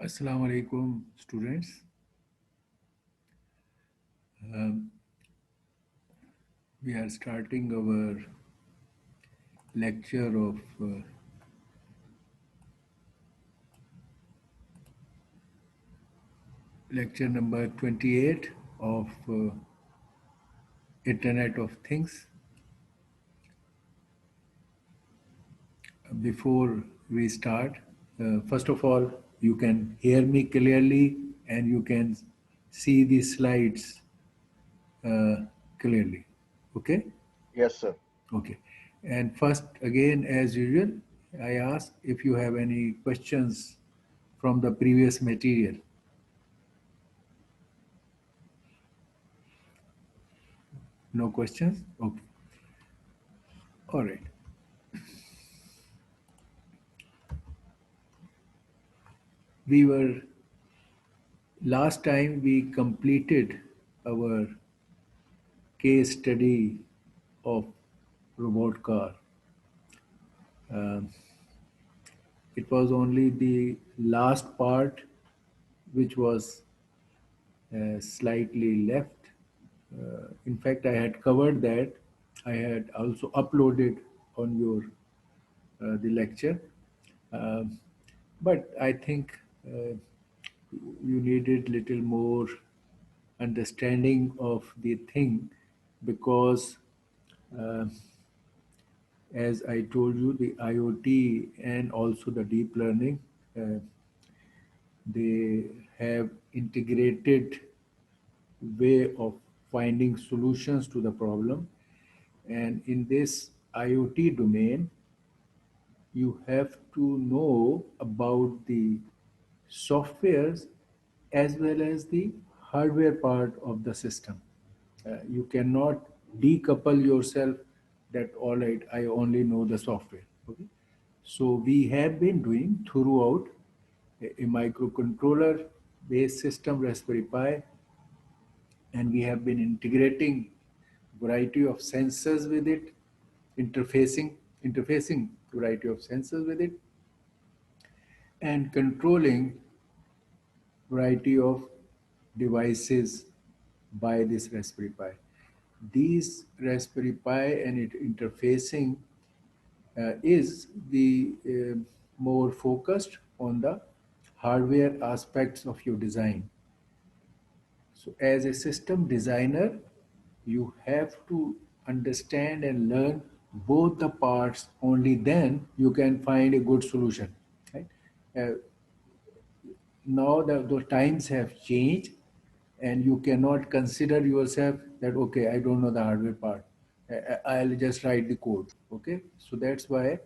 Assalamu alaikum, students. Um, we are starting our lecture of lecture number 28 of Internet of Things. Before we start, first of all, you can hear me clearly and you can see the slides uh, clearly. Okay? Yes, sir. Okay. And first, again, as usual, I ask if you have any questions from the previous material. No questions? Okay. All right. We were, last time we completed our case study of robot car. Um, it was only the last part which was slightly left. In fact, I had covered that. I had also uploaded on your the lecture. Um, but I think you needed little more understanding of the thing because uh, as I told you, the IoT and also the deep learning, uh, they have integrated way of finding solutions to the problem. And in this IoT domain, you have to know about the softwares as well as the hardware part of the system. You cannot decouple yourself that all right, I only know the software. Okay, so we have been doing throughout a microcontroller based system, Raspberry Pi, and we have been integrating variety of sensors with it, interfacing variety of sensors with it, and controlling variety of devices by this Raspberry Pi. These Raspberry Pi and it interfacing is the more focused on the hardware aspects of your design. So, as a system designer, you have to understand and learn both the parts. Only then you can find a good solution. Right? Uh, Now the times have changed, and you cannot consider yourself that okay, I don't know the hardware part. I'll just write the code. Okay, so that's why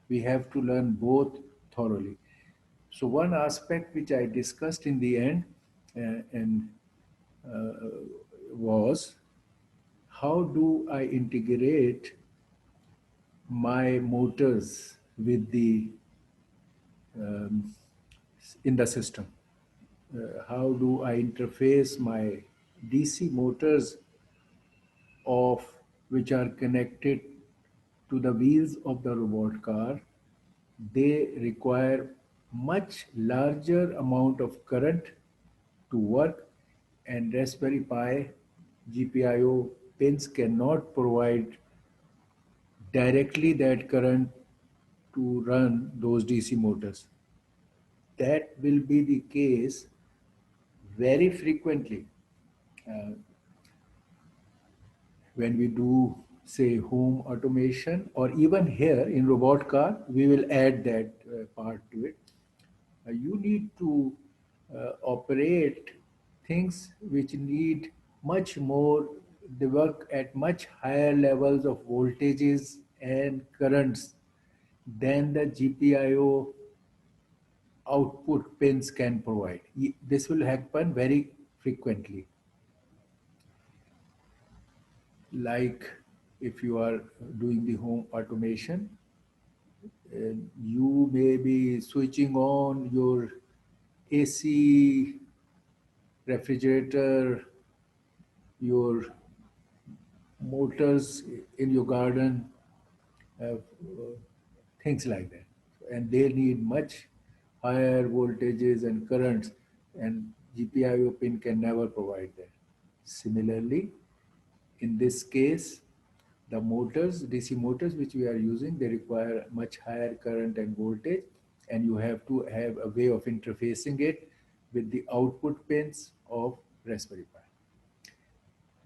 we have to learn both thoroughly. So one aspect which I discussed in the end and was how do I integrate my motors with the um, in the system. How do I interface my DC motors of which are connected to the wheels of the robot car? They require much larger amount of current to work, and Raspberry Pi GPIO pins cannot provide directly that current to run those DC motors. That will be the case very frequently uh, when we do say home automation, or even here in robot car we will add that part to it. You need to operate things which need much more, they work at much higher levels of voltages and currents than the GPIO output pins can provide. This will happen very frequently. Like if you are doing the home automation, you may be switching on your AC, refrigerator, your motors in your garden, things like that. And they need much higher voltages and currents, and GPIO pin can never provide that. Similarly, in this case, the motors, DC motors which we are using, they require much higher current and voltage, and you have to have a way of interfacing it with the output pins of Raspberry Pi.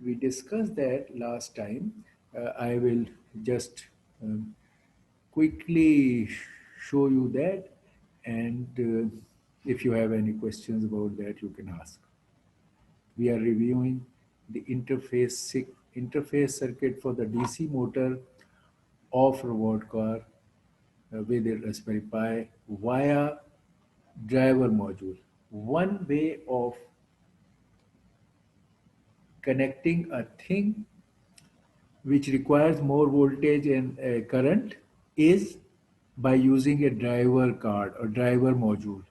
We discussed that last time. I will just um, quickly show you that, and if you have any questions about that, you can ask. We are reviewing the interface circuit for the DC motor of robot car with a Raspberry Pi via driver module. One way of connecting a thing which requires more voltage and current is by using a driver card or driver module.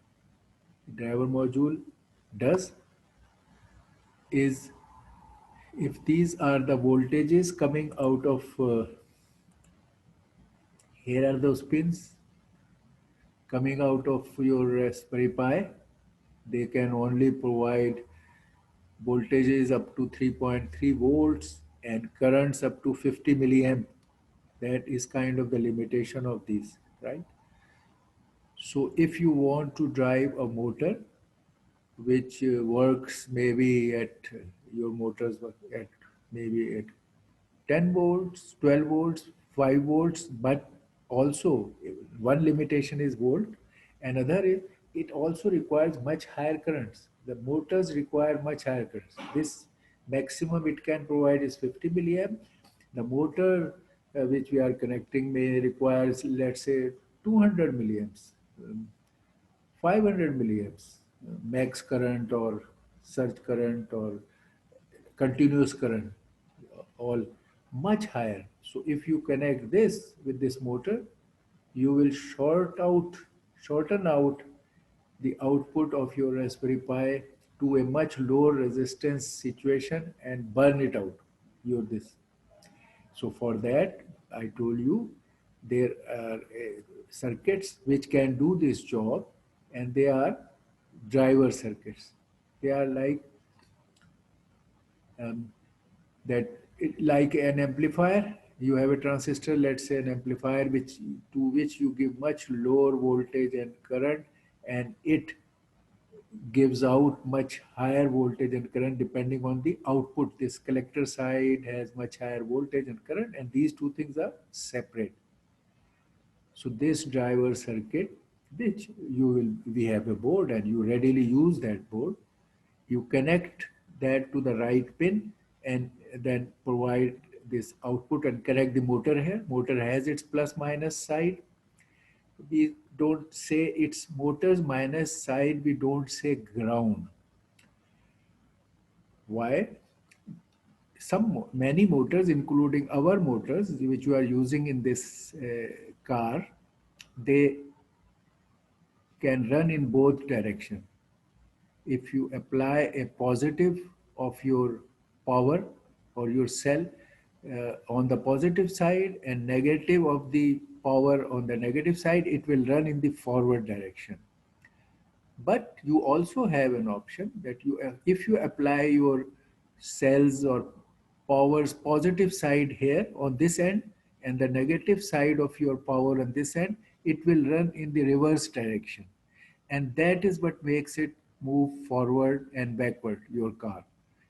Driver module does is, if these are the voltages coming out of here are those pins coming out of your Raspberry Pi, they can only provide voltages up to 3.3 volts and currents up to 50 milliamp. That is kind of the limitation of these, right? So if you want to drive a motor which works maybe at your motors work at maybe at 10 volts, 12 volts, 5 volts, but also one limitation is volt. Another is it also requires much higher currents. The motors require much higher currents. This maximum it can provide is 50 milliamp. The motor which we are connecting may requires, let's say, 200 milliamps. 500 milliamps, max current or surge current or continuous current, all much higher. So if you connect this with this motor, you will shorten out the output of your Raspberry Pi to a much lower resistance situation and burn it out, your this. So for that, I told you there are circuits which can do this job, and they are driver circuits. They are like um, that. Like an amplifier, you have a transistor. Let's say an amplifier which to which you give much lower voltage and current, and it gives out much higher voltage and current depending on the output. This collector side has much higher voltage and current, and these two things are separate. So this driver circuit, which we have a board and you readily use that board. You connect that to the right pin and then provide this output and connect the motor here. Motor has its plus minus side. We don't say it's motors minus side. We don't say ground. Why? Many motors, including our motors, which you are using in this car, they can run in both directions. If you apply a positive of your power or your cell on the positive side and negative of the power on the negative side, it will run in the forward direction. But you also have an option that if you apply your cells or power's positive side here on this end and the negative side of your power on this end, it will run in the reverse direction. And that is what makes it move forward and backward, your car.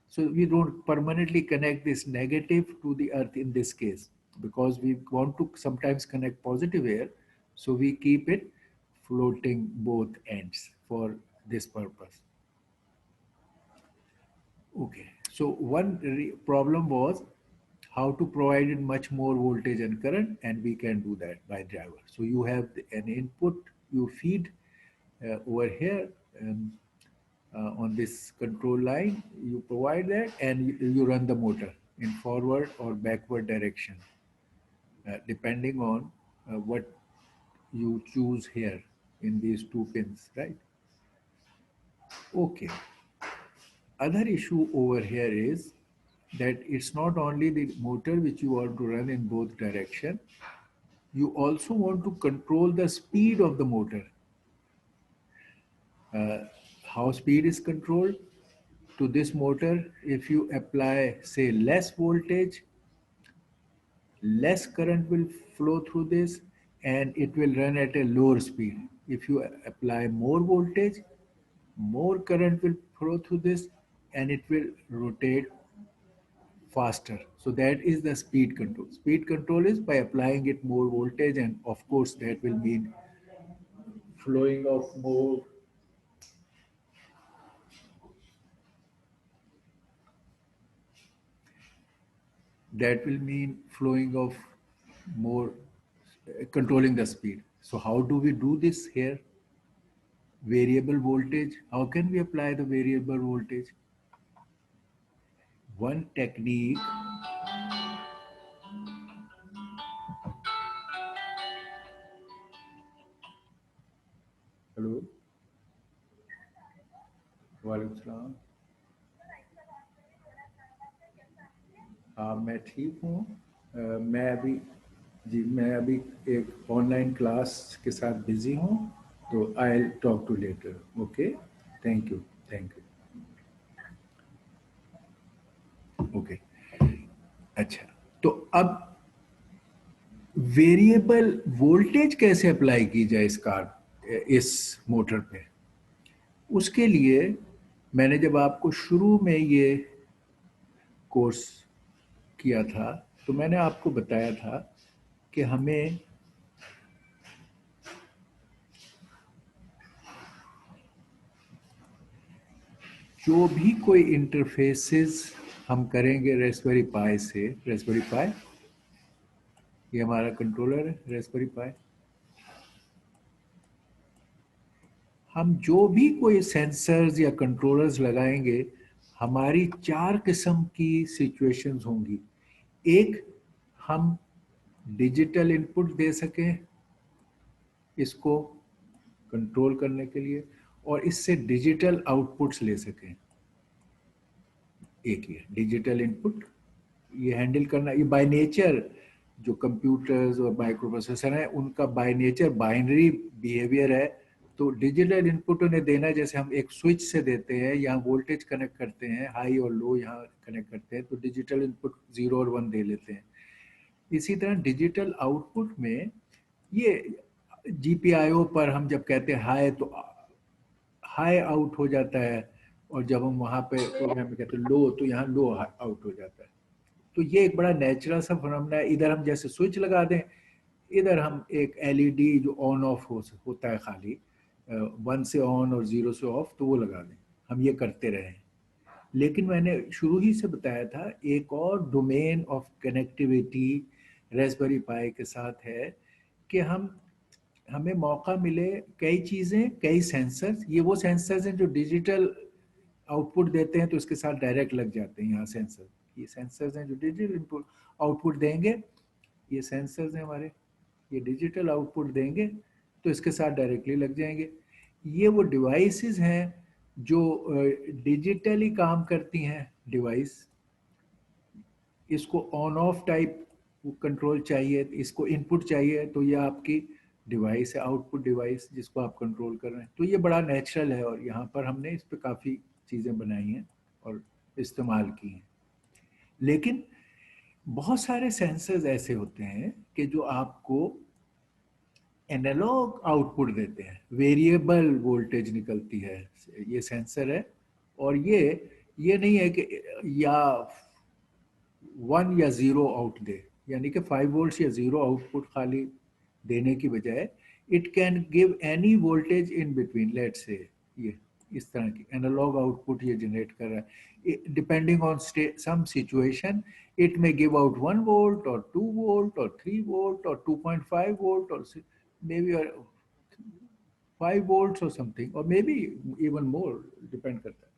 So we don't permanently connect this negative to the earth in this case because we want to sometimes connect positive here. So we keep it floating both ends for this purpose. Okay, so one problem was how to provide it much more voltage and current, and we can do that by driver. So you have an input, you feed over here on this control line, you provide that, and you run the motor in forward or backward direction, depending on what you choose here in these two pins, right? Okay. Other issue over here is that it's not only the motor which you want to run in both direction, you also want to control the speed of the motor. How speed is controlled to this motor? If you apply, say, less voltage, less current will flow through this and it will run at a lower speed. If you apply more voltage, more current will flow through this and it will rotate faster. So that is the speed control. Speed control is by applying it more voltage, and of course that will mean flowing of more, that will mean flowing of more, controlling the speed. So how do we do this here? Variable voltage. How can we apply the variable voltage? One technique. Hello, वालेकुम सलाम। हाँ मैं ठीक हूँ। मैं अभी, जी मैं अभी एक ऑनलाइन क्लास के साथ बिजी हूँ, तो I talk to later. Okay, thank you, thank you. Okay, अच्छा, तो अब वेरिएबल वोल्टेज कैसे अप्लाई की जाए इस कार, इस मोटर पे? उसके लिए मैंने जब आपको शुरू में ये कोर्स किया था, तो मैंने आपको बताया था कि हमें जो भी कोई इंटरफेसेस हम करेंगे रेस्पबेरी पाई से, रेस्पबेरी पाई ये हमारा कंट्रोलर है, रेस्पबेरी पाई, हम जो भी कोई सेंसर्स या कंट्रोलर्स लगाएंगे, हमारी 4 किस्म की सिचुएशंस होंगी। एक, हम डिजिटल इनपुट दे सकें इसको कंट्रोल करने के लिए, और इससे डिजिटल आउटपुट्स ले सकें। एक ये डिजिटल इनपुट, ये हैंडल करना, ये बाय नेचर जो कंप्यूटर्स और माइक्रो प्रोसेसर हैं उनका बाय नेचर बाइनरी बिहेवियर है। तो डिजिटल इनपुट उन्हें देना, जैसे हम एक स्विच से देते हैं, यहाँ वोल्टेज कनेक्ट करते हैं, हाई और लो यहाँ कनेक्ट करते हैं, तो डिजिटल इनपुट 0 और 1 दे लेते हैं। इसी तरह डिजिटल आउटपुट में ये जीपीआईओ पर हम जब कहते हैं हाई, तो हाई आउट हो जाता है, और जब हम वहाँ पे प्रोग्राम में कहते हैं लो, तो यहाँ लो आउट हो जाता है। तो ये एक बड़ा नेचुरल सा फिनोमेना है। इधर हम जैसे स्विच लगा दें, इधर हम एक एलईडी जो ऑन ऑफ होता है खाली, 1 से ऑन और 0 से ऑफ, तो वो लगा दें। हम ये करते रहे। लेकिन मैंने शुरू ही से बताया था, एक और डोमेन ऑफ कनेक्टिविटी रेस्पबेरी पाई के साथ है कि हमें मौका मिले कई चीज़ें, कई सेंसर्स, ये वो सेंसर्स हैं जो डिजिटल आउटपुट देते हैं तो इसके साथ डायरेक्ट लग जाते हैं। यहाँ सेंसर, ये सेंसर्स हैं जो डिजिटल इनपुट आउटपुट देंगे, ये सेंसर्स हैं हमारे, ये डिजिटल आउटपुट देंगे तो इसके साथ डायरेक्टली लग जाएंगे। ये वो डिवाइसेस हैं जो डिजिटली काम करती हैं डिवाइस। इसको ऑन ऑफ टाइप कंट्रोल चाहिए, इसको इनपुट चाहिए, तो ये आपकी डिवाइस है, आउटपुट डिवाइस जिसको आप कंट्रोल कर रहे हैं। तो ये बड़ा नेचुरल है, और यहाँ पर हमने इस पर काफ़ी चीज़ें बनाई हैं और इस्तेमाल की हैं। लेकिन बहुत सारे सेंसर्स ऐसे होते हैं कि जो आपको एनालॉग आउटपुट देते हैं, वेरिएबल वोल्टेज निकलती है, ये सेंसर है। और ये नहीं है कि या 1 या 0 आउट दे, यानी कि 5 वोल्ट या 0 आउटपुट खाली देने की बजाय it can give any voltage in between. Let say ये इस तरह की एनालॉग आउटपुट ये जनरेट कर रहा है, depending on some situation it may give out 1 volt और 2 वोल्ट और 3 वोल्ट और 2.5 वोल्ट और मे बी 5 वोल्ट और समथिंग, और may be even more, depend करता है।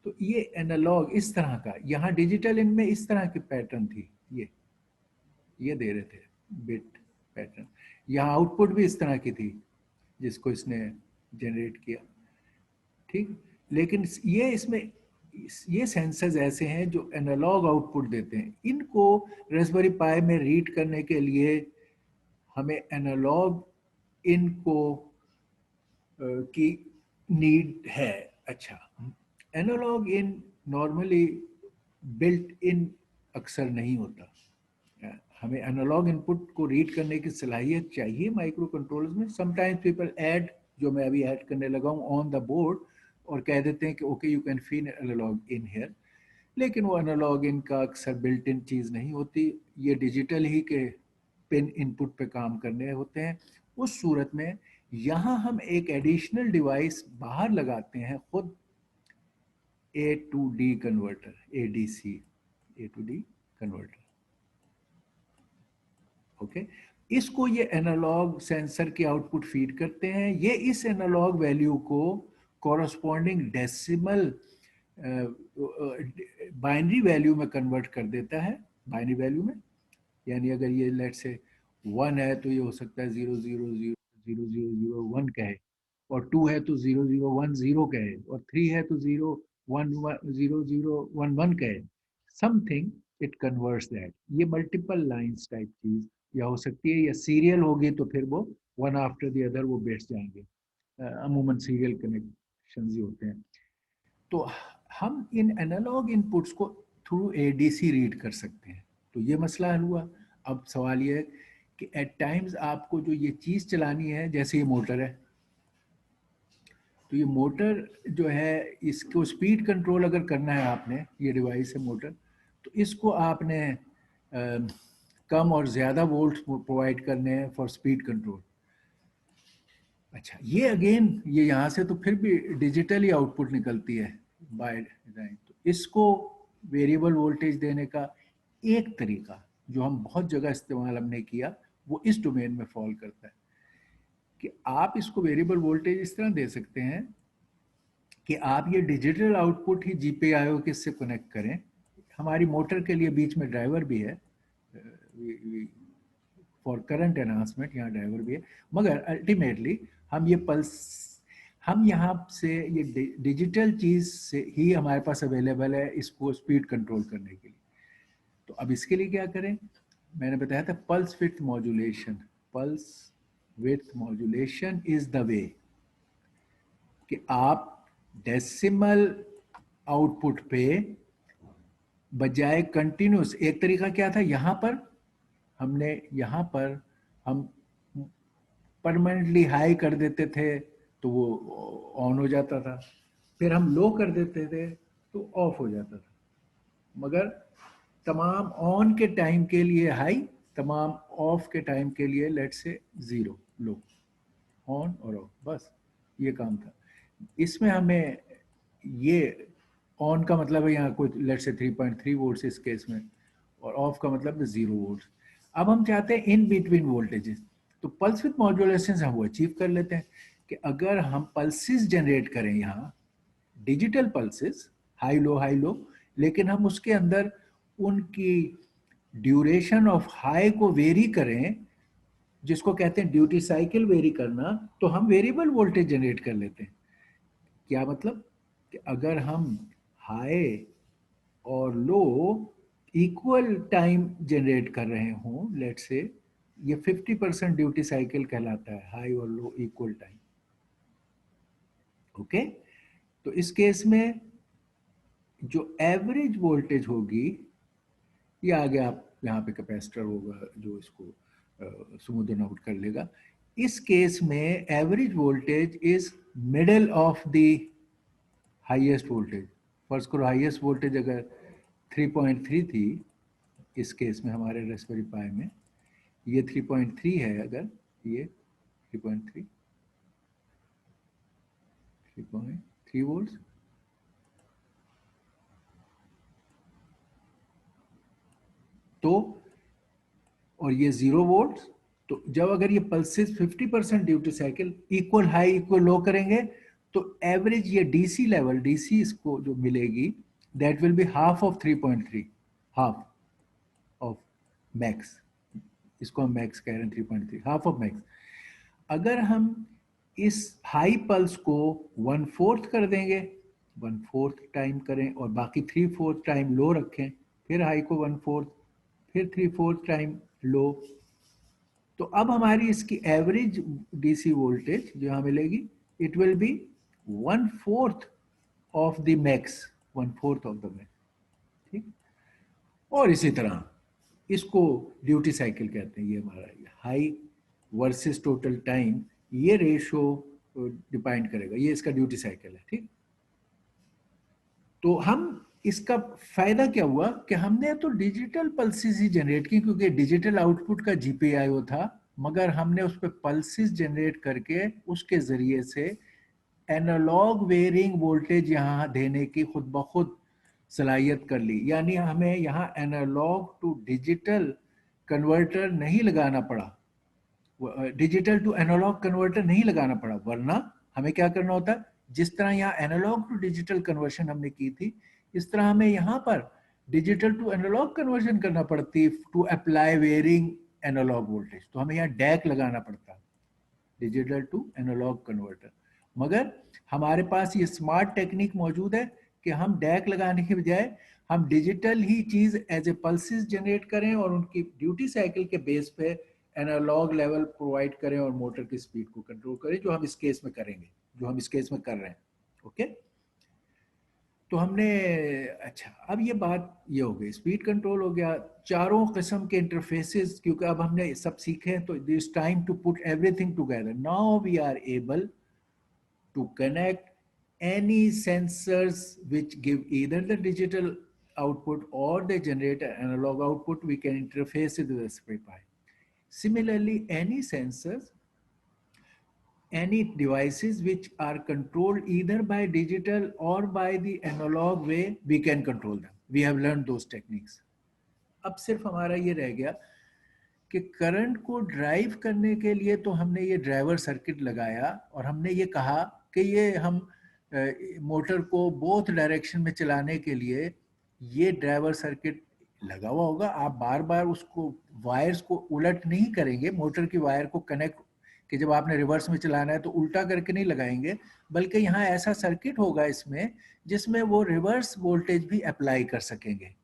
तो ये एनालॉग इस तरह का, यहाँ डिजिटल इनमें इस तरह की पैटर्न थी, ये दे रहे थे बिट पैटर्न। यहाँ आउटपुट भी इस तरह की थी जिसको इसने जनरेट किया, ठीक। लेकिन ये इसमें ये सेंसर्स ऐसे हैं जो एनालॉग आउटपुट देते हैं। इनको रास्पबेरी पाई में रीड करने के लिए हमें एनालॉग इनको की नीड है। अच्छा, analogue in normally built in अक्सर नहीं होता। हमें एनालॉग इनपुट को रीड करने की सलाहियत चाहिए माइक्रो कंट्रोलर्स में। समटाइम्स पीपल ऐड, जो मैं अभी ऐड करने लगा हूँ, ऑन द बोर्ड, और कह देते हैं कि okay you can feed analog in here, लेकिन वो एनालॉग इन का अक्सर बिल्ट इन चीज़ नहीं होती। ये डिजिटल ही के पिन इनपुट पे काम करने होते हैं। उस सूरत में यहाँ हम एक एडिशनल डिवाइस बाहर लगाते हैं, खुद A to D converter, A D C, A to D converter. Okay, इसको ये एनालॉग सेंसर के आउटपुट फीड करते हैं। ये इस एनालॉग वैल्यू को कॉरस्पॉन्डिंग डेसिमल बाइनरी वैल्यू में कन्वर्ट कर देता है, बाइनरी वैल्यू में। यानी अगर ये लेट से 1 है तो ये हो सकता है 0 0 0 0 0 0 1 कहे, और 2 है तो 0 0 1 0 कहे, और 3 है तो 0 1 0 0 1 1 कहे। Something it converts that. ये मल्टीपल लाइंस टाइप चीज या हो सकती है, या सीरियल होगी तो फिर वो वन आफ्टर द अदर वो बिट्स जाएंगे। अमूमन सीरियल कनेक्शन ही होते हैं। तो हम इन एनालॉग इनपुट्स को थ्रू एडीसी रीड कर सकते हैं। तो ये मसला हल हुआ। अब सवाल ये है कि एट टाइम्स आपको जो ये चीज़ चलानी है, जैसे ये मोटर है, तो ये मोटर जो है, इसको स्पीड कंट्रोल अगर करना है आपने, ये डिवाइस है मोटर, तो इसको आपने कम और ज़्यादा वोल्ट प्रोवाइड करने हैं फॉर स्पीड कंट्रोल। अच्छा, ये अगेन ये यहाँ से तो फिर भी डिजिटली आउटपुट निकलती है बाय डिजाइन। तो इसको वेरिएबल वोल्टेज देने का एक तरीका जो हम बहुत जगह इस्तेमाल हमने किया, वो इस डोमेन में फॉल करता है कि आप इसको वेरिएबल वोल्टेज इस तरह दे सकते हैं कि आप ये डिजिटल आउटपुट ही जीपीआईओ के से कनेक्ट करें। हमारी मोटर के लिए बीच में ड्राइवर भी है, फॉर करंट एनहांसमेंट यहाँ ड्राइवर भी है, मगर अल्टीमेटली हम ये पल्स, हम यहाँ से ये डिजिटल चीज़ से ही हमारे पास अवेलेबल है इसको स्पीड कंट्रोल करने के लिए। तो अब इसके लिए क्या करें? मैंने बताया था pulse width modulation. Pulse width modulation is the way कि आप डेसिमल आउटपुट पे बजाय कंटिन्यूस, एक तरीका क्या था, यहाँ पर हमने, यहाँ पर हम परमानेंटली हाई कर देते थे तो वो ऑन हो जाता था, फिर हम लो कर देते थे तो ऑफ हो जाता था। मगर तमाम ऑन के टाइम के लिए हाई, तमाम ऑफ के टाइम के लिए लेट से जीरो, लो, ऑन और ऑफ, बस ये काम था। इसमें हमें ये ऑन का मतलब है यहाँ कोई लेट से 3.3 वोल्ट इस केस में, और ऑफ का मतलब है 0 वोल्ट। अब हम चाहते हैं इन बिटवीन वोल्टेजेस, तो पल्स विद मॉड्यूलेशन से हम वो अचीव कर लेते हैं कि अगर हम पल्सेस जनरेट करें यहाँ, डिजिटल पल्सेस, हाई लो, लेकिन हम उसके अंदर उनकी ड्यूरेशन ऑफ हाई को वेरी करें, जिसको कहते हैं ड्यूटी साइकिल वेरी करना, तो हम वेरिएबल वोल्टेज जनरेट कर लेते हैं। क्या मतलब कि अगर हम हाई और लो इक्वल टाइम जनरेट कर रहे हों, लेट से ये 50% ड्यूटी साइकिल कहलाता है, हाई और लो इक्वल टाइम। ओके, तो इस केस में जो एवरेज वोल्टेज होगी, ये आगे आप यहाँ पे कैपेसिटर होगा जो इसको स्मूदन आउट कर लेगा। इस केस में average voltage is middle of the highest voltage. First करो हाईएस्ट वोल्टेज अगर 3.3 थी, इस केस में हमारे रास्पबेरी पाई में ये 3.3 है, अगर ये 3.3 3.3 वोल्ट, तो और ये 0 वोल्ट, तो जब अगर ये pulses 50% duty cycle equal high equal low करेंगे, तो एवरेज ये डीसी लेवल, डीसी इसको जो मिलेगी, that will be half of 3.3, half of max. इसको हम मैक्स कह रहे हैं, 3.3 हाफ ऑफ मैक्स। अगर हम इस हाई पल्स को 1/4 कर देंगे, 1/4 टाइम करें और बाकी 3/4 टाइम लो रखें, फिर हाई को 1/4, फिर 3/4 टाइम लो, तो अब हमारी इसकी एवरेज डीसी वोल्टेज जो यहाँ मिलेगी, it will B 1/4 of the max, 1/4 of the max, ठीक। और इसी तरह इसको ड्यूटी साइकिल कहते हैं। ये हमारा हाई वर्सेस टोटल टाइम, ये रेशो डिपेंड करेगा, ये इसका ड्यूटी साइकिल है, ठीक। तो हम इसका फायदा क्या हुआ कि हमने तो डिजिटल पल्सेस ही जनरेट की, क्योंकि डिजिटल आउटपुट का जीपीआईओ था, मगर हमने उस पर पल्सेस जनरेट करके उसके जरिए से एनालॉग वेरिंग वोल्टेज यहाँ देने की खुद ब खुद सलाहियत कर ली। यानी हमें यहाँ एनालॉग टू डिजिटल कन्वर्टर नहीं लगाना पड़ा, डिजिटल टू एनालॉग कन्वर्टर नहीं लगाना पड़ा, वरना हमें क्या करना होता, जिस तरह यहाँ एनालॉग टू डिजिटल कन्वर्शन हमने की थी, इस तरह हमें यहाँ पर डिजिटल टू एनालॉग कन्वर्शन करना पड़ती to apply varying analog voltage. तो हमें यहाँ डैक लगाना पड़ता, डिजिटल टू एनालॉग कन्वर्टर। मगर हमारे पास ये स्मार्ट टेक्निक मौजूद है कि हम डैक लगाने के बजाय हम डिजिटल ही चीज एज ए पल्सेस जनरेट करें और उनकी ड्यूटी साइकिल के बेस पे एनालॉग लेवल प्रोवाइड करें और मोटर की स्पीड को कंट्रोल करें, जो हम इस केस में करेंगे, जो हम इस केस में कर रहे हैं। ओके, तो हमने, अच्छा अब ये बात ये हो गई, स्पीड कंट्रोल हो गया, चारों किस्म के इंटरफेसेस, क्योंकि अब हमने सब सीखे हैं, तो this time to put everything together. Now we are able to connect any sensors which give either the digital output or they generate an analog output. We can interface it with the Raspberry Pi. Similarly, any sensors, any devices which are controlled either by digital or by the analog way, we can control them. We have learned those techniques. अब सिर्फ हमारा ये रह गया कि current को drive करने के लिए तो हमने ये ड्राइवर सर्किट लगाया और हमने ये कहा कि ये हम मोटर को बोथ डायरेक्शन में चलाने के लिए ये ड्राइवर सर्किट लगा हुआ होगा। आप बार बार उसको वायर्स को उलट नहीं करेंगे, मोटर की वायर को कनेक्ट कि जब आपने रिवर्स में चलाना है तो उल्टा करके नहीं लगाएंगे, बल्कि यहाँ ऐसा सर्किट होगा इसमें जिसमें वो रिवर्स वोल्टेज भी अप्लाई कर सकेंगे।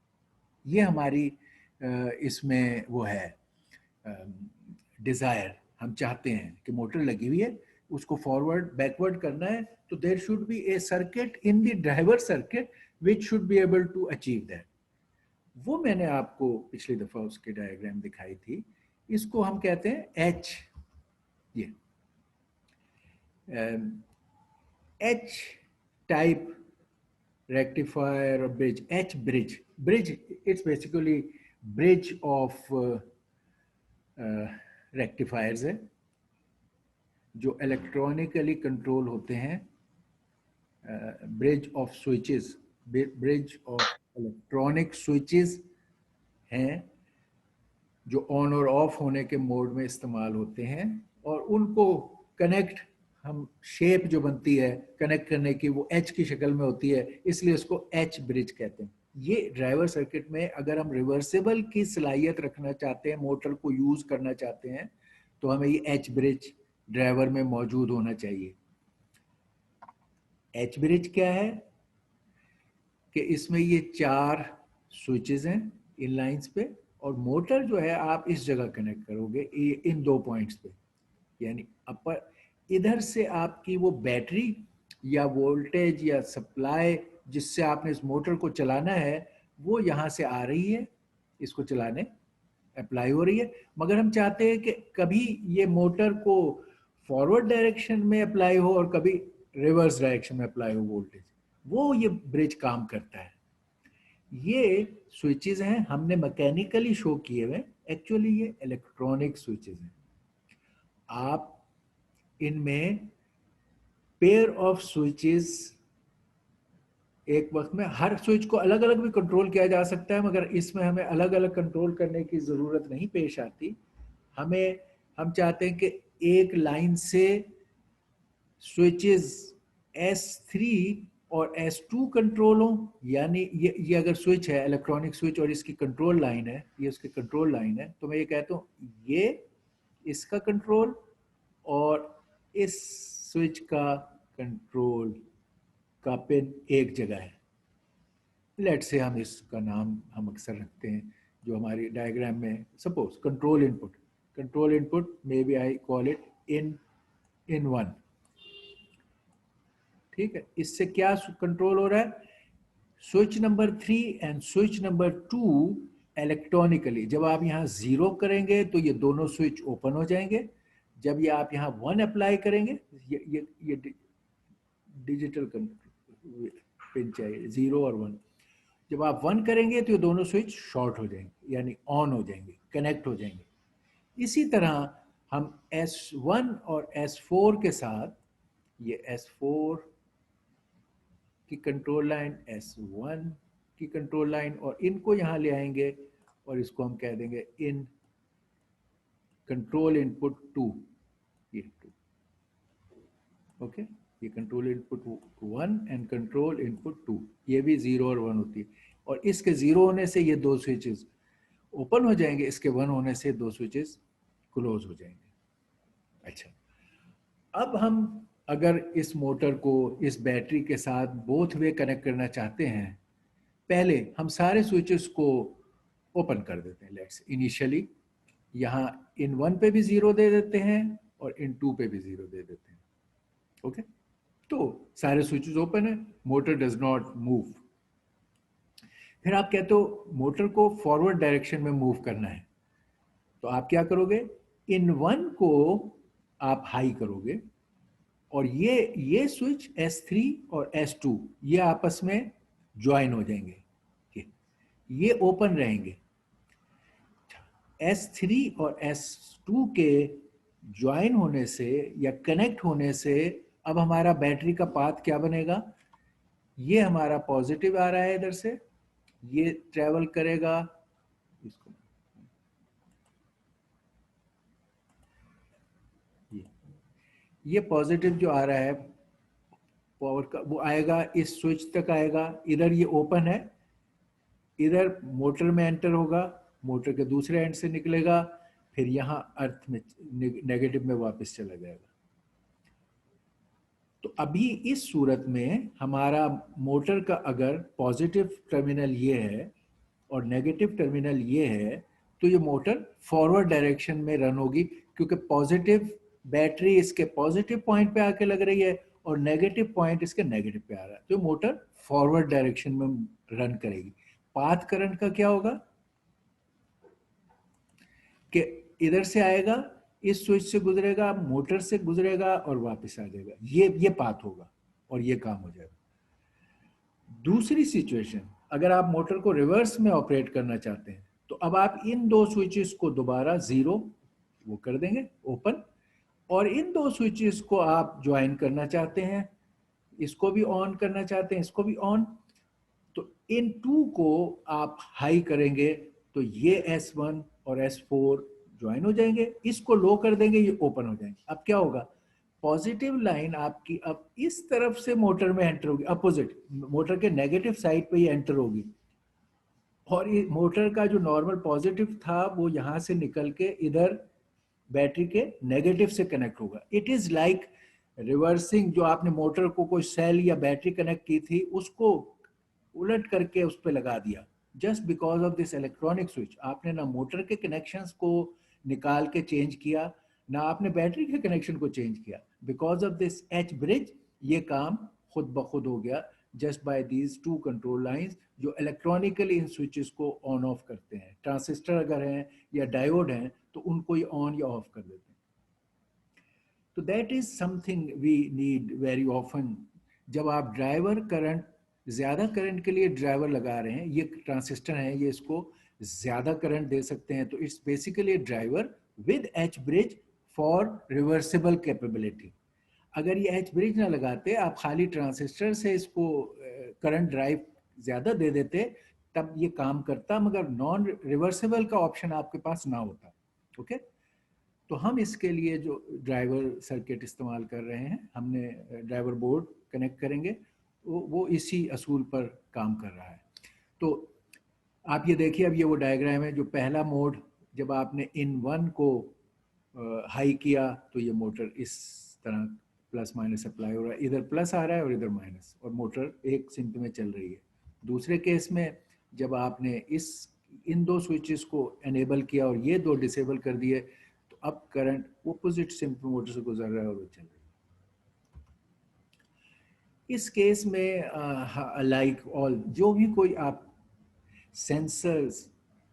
ये हमारी इसमें वो है डिज़ायर। हम चाहते हैं कि मोटर लगी हुई है, उसको फॉरवर्ड बैकवर्ड करना है, तो there should be a circuit in the driver circuit which should be able to achieve that. वो मैंने आपको पिछली दफा उसके डायग्राम दिखाई थी। इसको हम कहते हैं एच, ये H type rectifier or bridge, H bridge. Bridge, it's basically bridge of rectifiers है जो इलेक्ट्रॉनिकली कंट्रोल होते हैं, bridge of switches, bridge of electronic switches हैं जो ऑन और ऑफ होने के मोड में इस्तेमाल होते हैं, और उनको कनेक्ट, हम शेप जो बनती है कनेक्ट करने की वो एच की शक्ल में होती है, इसलिए उसको एच ब्रिज कहते हैं। ये ड्राइवर सर्किट में अगर हम रिवर्सिबल की सलाहियत रखना चाहते हैं, मोटर को यूज करना चाहते हैं, तो हमें ये एच ब्रिज ड्राइवर में मौजूद होना चाहिए। एच ब्रिज क्या है कि इसमें ये 4 स्विचेस हैं इन लाइंस पे, और मोटर जो है आप इस जगह कनेक्ट करोगे इन 2 पॉइंट्स पे, यानी अपर इधर से आपकी वो बैटरी या वोल्टेज या सप्लाई जिससे आपने इस मोटर को चलाना है वो यहाँ से आ रही है, इसको चलाने अप्लाई हो रही है। मगर हम चाहते हैं कि कभी ये मोटर को फॉरवर्ड डायरेक्शन में अप्लाई हो और कभी रिवर्स डायरेक्शन में अप्लाई हो वोल्टेज, वो ये ब्रिज काम करता है। ये स्विचेस हैं, हमने मैकेनिकली शो किए हुए, एक्चुअली ये इलेक्ट्रॉनिक स्विचेस हैं। आप इनमें पेयर ऑफ स्विचेस एक वक्त में, हर स्विच को अलग अलग भी कंट्रोल किया जा सकता है, मगर इसमें हमें अलग अलग कंट्रोल करने की ज़रूरत नहीं पेश आती। हम चाहते हैं कि एक लाइन से स्विचेस S3 और S2 कंट्रोल हो, यानी ये अगर स्विच है इलेक्ट्रॉनिक स्विच और इसकी कंट्रोल लाइन है, ये उसकी कंट्रोल लाइन है, तो मैं ये कहता हूँ ये इसका कंट्रोल और इस स्विच का कंट्रोल का पिन एक जगह है। लेट से हम इसका नाम हम अक्सर रखते हैं जो हमारी डायग्राम में, suppose control input maybe I call it in 1। ठीक है, इससे क्या कंट्रोल हो रहा है? Switch number 3 and switch number 2 electronically, जब आप यहाँ 0 करेंगे तो ये दोनों स्विच ओपन हो जाएंगे। जब ये आप यहाँ 1 अप्लाई करेंगे, ये डिजिटल पिन चाहिए, 0 और 1। जब आप 1 करेंगे तो ये दोनों स्विच शॉर्ट हो जाएंगे, यानी ऑन हो जाएंगे, कनेक्ट हो जाएंगे। इसी तरह हम S1 और S4 के साथ, ये S4 की कंट्रोल लाइन, S1 की कंट्रोल लाइन, और इनको यहाँ ले आएंगे और इसको हम कह देंगे इन कंट्रोल इनपुट 2, ये 2, ओके। ये control input 1 and control input 2, ये भी 0 और 1 होती है। और इसके 0 होने से ये दो स्विचेस ओपन हो जाएंगे, इसके 1 होने से दो स्विचेस क्लोज हो जाएंगे। अच्छा, अब हम अगर इस मोटर को इस बैटरी के साथ बोथ वे कनेक्ट करना चाहते हैं, पहले हम सारे स्विचेस को ओपन कर देते हैं। लेट्स इनिशियली यहाँ इन 1 पे भी 0 दे देते हैं और इन 2 पे भी 0 दे देते हैं, ओके। तो सारे स्विचेस ओपन है, मोटर डज नॉट मूव। फिर आप कहते हो मोटर को फॉरवर्ड डायरेक्शन में मूव करना है, तो आप क्या करोगे? इन 1 को आप हाई करोगे और ये स्विच S3 और S2 ये आपस में ज्वाइन हो जाएंगे, ये ओपन रहेंगे। S3 और S2 के ज्वाइन होने से या कनेक्ट होने से अब हमारा बैटरी का पाथ क्या बनेगा? ये हमारा पॉजिटिव आ रहा है इधर से, ये ट्रेवल करेगा इसको, ये पॉजिटिव जो आ रहा है पावर का, वो आएगा इस स्विच तक आएगा। इधर ये ओपन है, इधर मोटर में एंटर होगा, मोटर के दूसरे एंड से निकलेगा, फिर यहाँ अर्थ में नेगेटिव में वापस चला जाएगा। तो अभी इस सूरत में हमारा मोटर का अगर पॉजिटिव टर्मिनल ये है और नेगेटिव टर्मिनल ये है, तो ये मोटर फॉरवर्ड डायरेक्शन में रन होगी, क्योंकि पॉजिटिव बैटरी इसके पॉजिटिव पॉइंट पे आके लग रही है और नेगेटिव पॉइंट इसके नेगेटिव पे आ रहा है, तो मोटर फॉरवर्ड डायरेक्शन में रन करेगी। पाथ करंट का क्या होगा कि इधर से आएगा, इस स्विच से गुजरेगा, मोटर से गुजरेगा और वापस आ जाएगा, ये पाथ होगा और ये काम हो जाएगा। दूसरी सिचुएशन, अगर आप मोटर को रिवर्स में ऑपरेट करना चाहते हैं, तो अब आप इन दो स्विचेस को दोबारा 0 वो कर देंगे ओपन, और इन दो स्विचेस को आप ज्वाइन करना चाहते हैं, इसको भी ऑन करना चाहते हैं, इसको भी ऑन, तो इन 2 को आप हाई करेंगे तो ये S1 और S4 ज्वाइन हो जाएंगे, इसको लो कर देंगे, ये ओपन हो जाएंगे। अब क्या होगा? पॉजिटिव लाइन आपकी अब इस तरफ से मोटर में एंटर होगी, अपोजिट मोटर के नेगेटिव साइड पे ये एंटर होगी, और ये मोटर का जो नॉर्मल पॉजिटिव था वो यहां से निकल के इधर बैटरी के नेगेटिव से कनेक्ट होगा। इट इज लाइक रिवर्सिंग, जो आपने मोटर को कोई सेल या बैटरी कनेक्ट की थी उसको उलट करके उस पर लगा दिया, just because of this electronic switch. आपने ना मोटर के कनेक्शंस को निकाल के चेंज किया, ना आपने बैटरी के कनेक्शन को चेंज किया, because of this H bridge ये काम खुद ब खुद हो गया, just by these 2 contour lines जो इलेक्ट्रॉनिकली इन स्विचेस को ऑन ऑफ करते हैं। ट्रांसिस्टर अगर हैं या डायोड हैं तो उनको ये ऑन या ऑफ कर देते हैं। तो that is something we need very often. जब आप ड्राइवर करंट, ज़्यादा करंट के लिए ड्राइवर लगा रहे हैं, ये ट्रांसिस्टर हैं, ये इसको ज़्यादा करंट दे सकते हैं, तो it's basically driver with H bridge for reversible capability. अगर ये एच ब्रिज ना लगाते, आप खाली ट्रांसिस्टर से इसको करंट ड्राइव ज़्यादा दे देते, तब ये काम करता, मगर नॉन रिवर्सिबल का ऑप्शन आपके पास ना होता, ओके। तो हम इसके लिए जो ड्राइवर सर्किट इस्तेमाल कर रहे हैं, हमने ड्राइवर बोर्ड कनेक्ट करेंगे, वो इसी असूल पर काम कर रहा है। तो आप ये देखिए, अब ये वो डायग्राम है, जो पहला मोड जब आपने इन 1 को हाई किया तो ये मोटर इस तरह प्लस माइनस अप्लाई हो रहा है, इधर प्लस आ रहा है और इधर माइनस, और मोटर एक सिंक में चल रही है। दूसरे केस में जब आपने इन दो स्विचेस को एनेबल किया और ये दो डिसेबल कर दिए, तो अब करंट अपोजिट सिंक मोटर से गुजर रहा है और वो चल रही है। इस केस में लाइक ऑल जो भी कोई आप सेंसर्स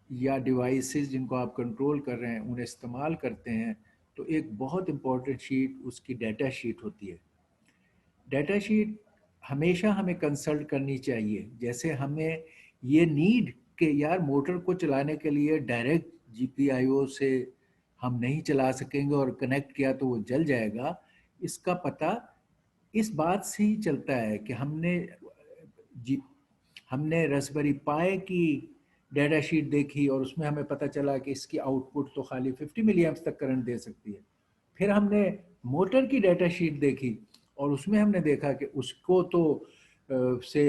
या डिवाइसेस जिनको आप कंट्रोल कर रहे हैं उन्हें इस्तेमाल करते हैं, तो एक बहुत इंपॉर्टेंट शीट उसकी डाटा शीट होती है। डाटा शीट हमेशा हमें कंसल्ट करनी चाहिए। जैसे हमें ये नीड कि यार मोटर को चलाने के लिए डायरेक्ट जीपीआईओ से हम नहीं चला सकेंगे और कनेक्ट किया तो वो जल जाएगा, इसका पता इस बात से ही चलता है कि जी हमने रास्पबेरी पाई की डाटा शीट देखी और उसमें हमें पता चला कि इसकी आउटपुट तो खाली 50 मिली एम्प्स तक करंट दे सकती है। फिर हमने मोटर की डाटा शीट देखी और उसमें हमने देखा कि उसको तो से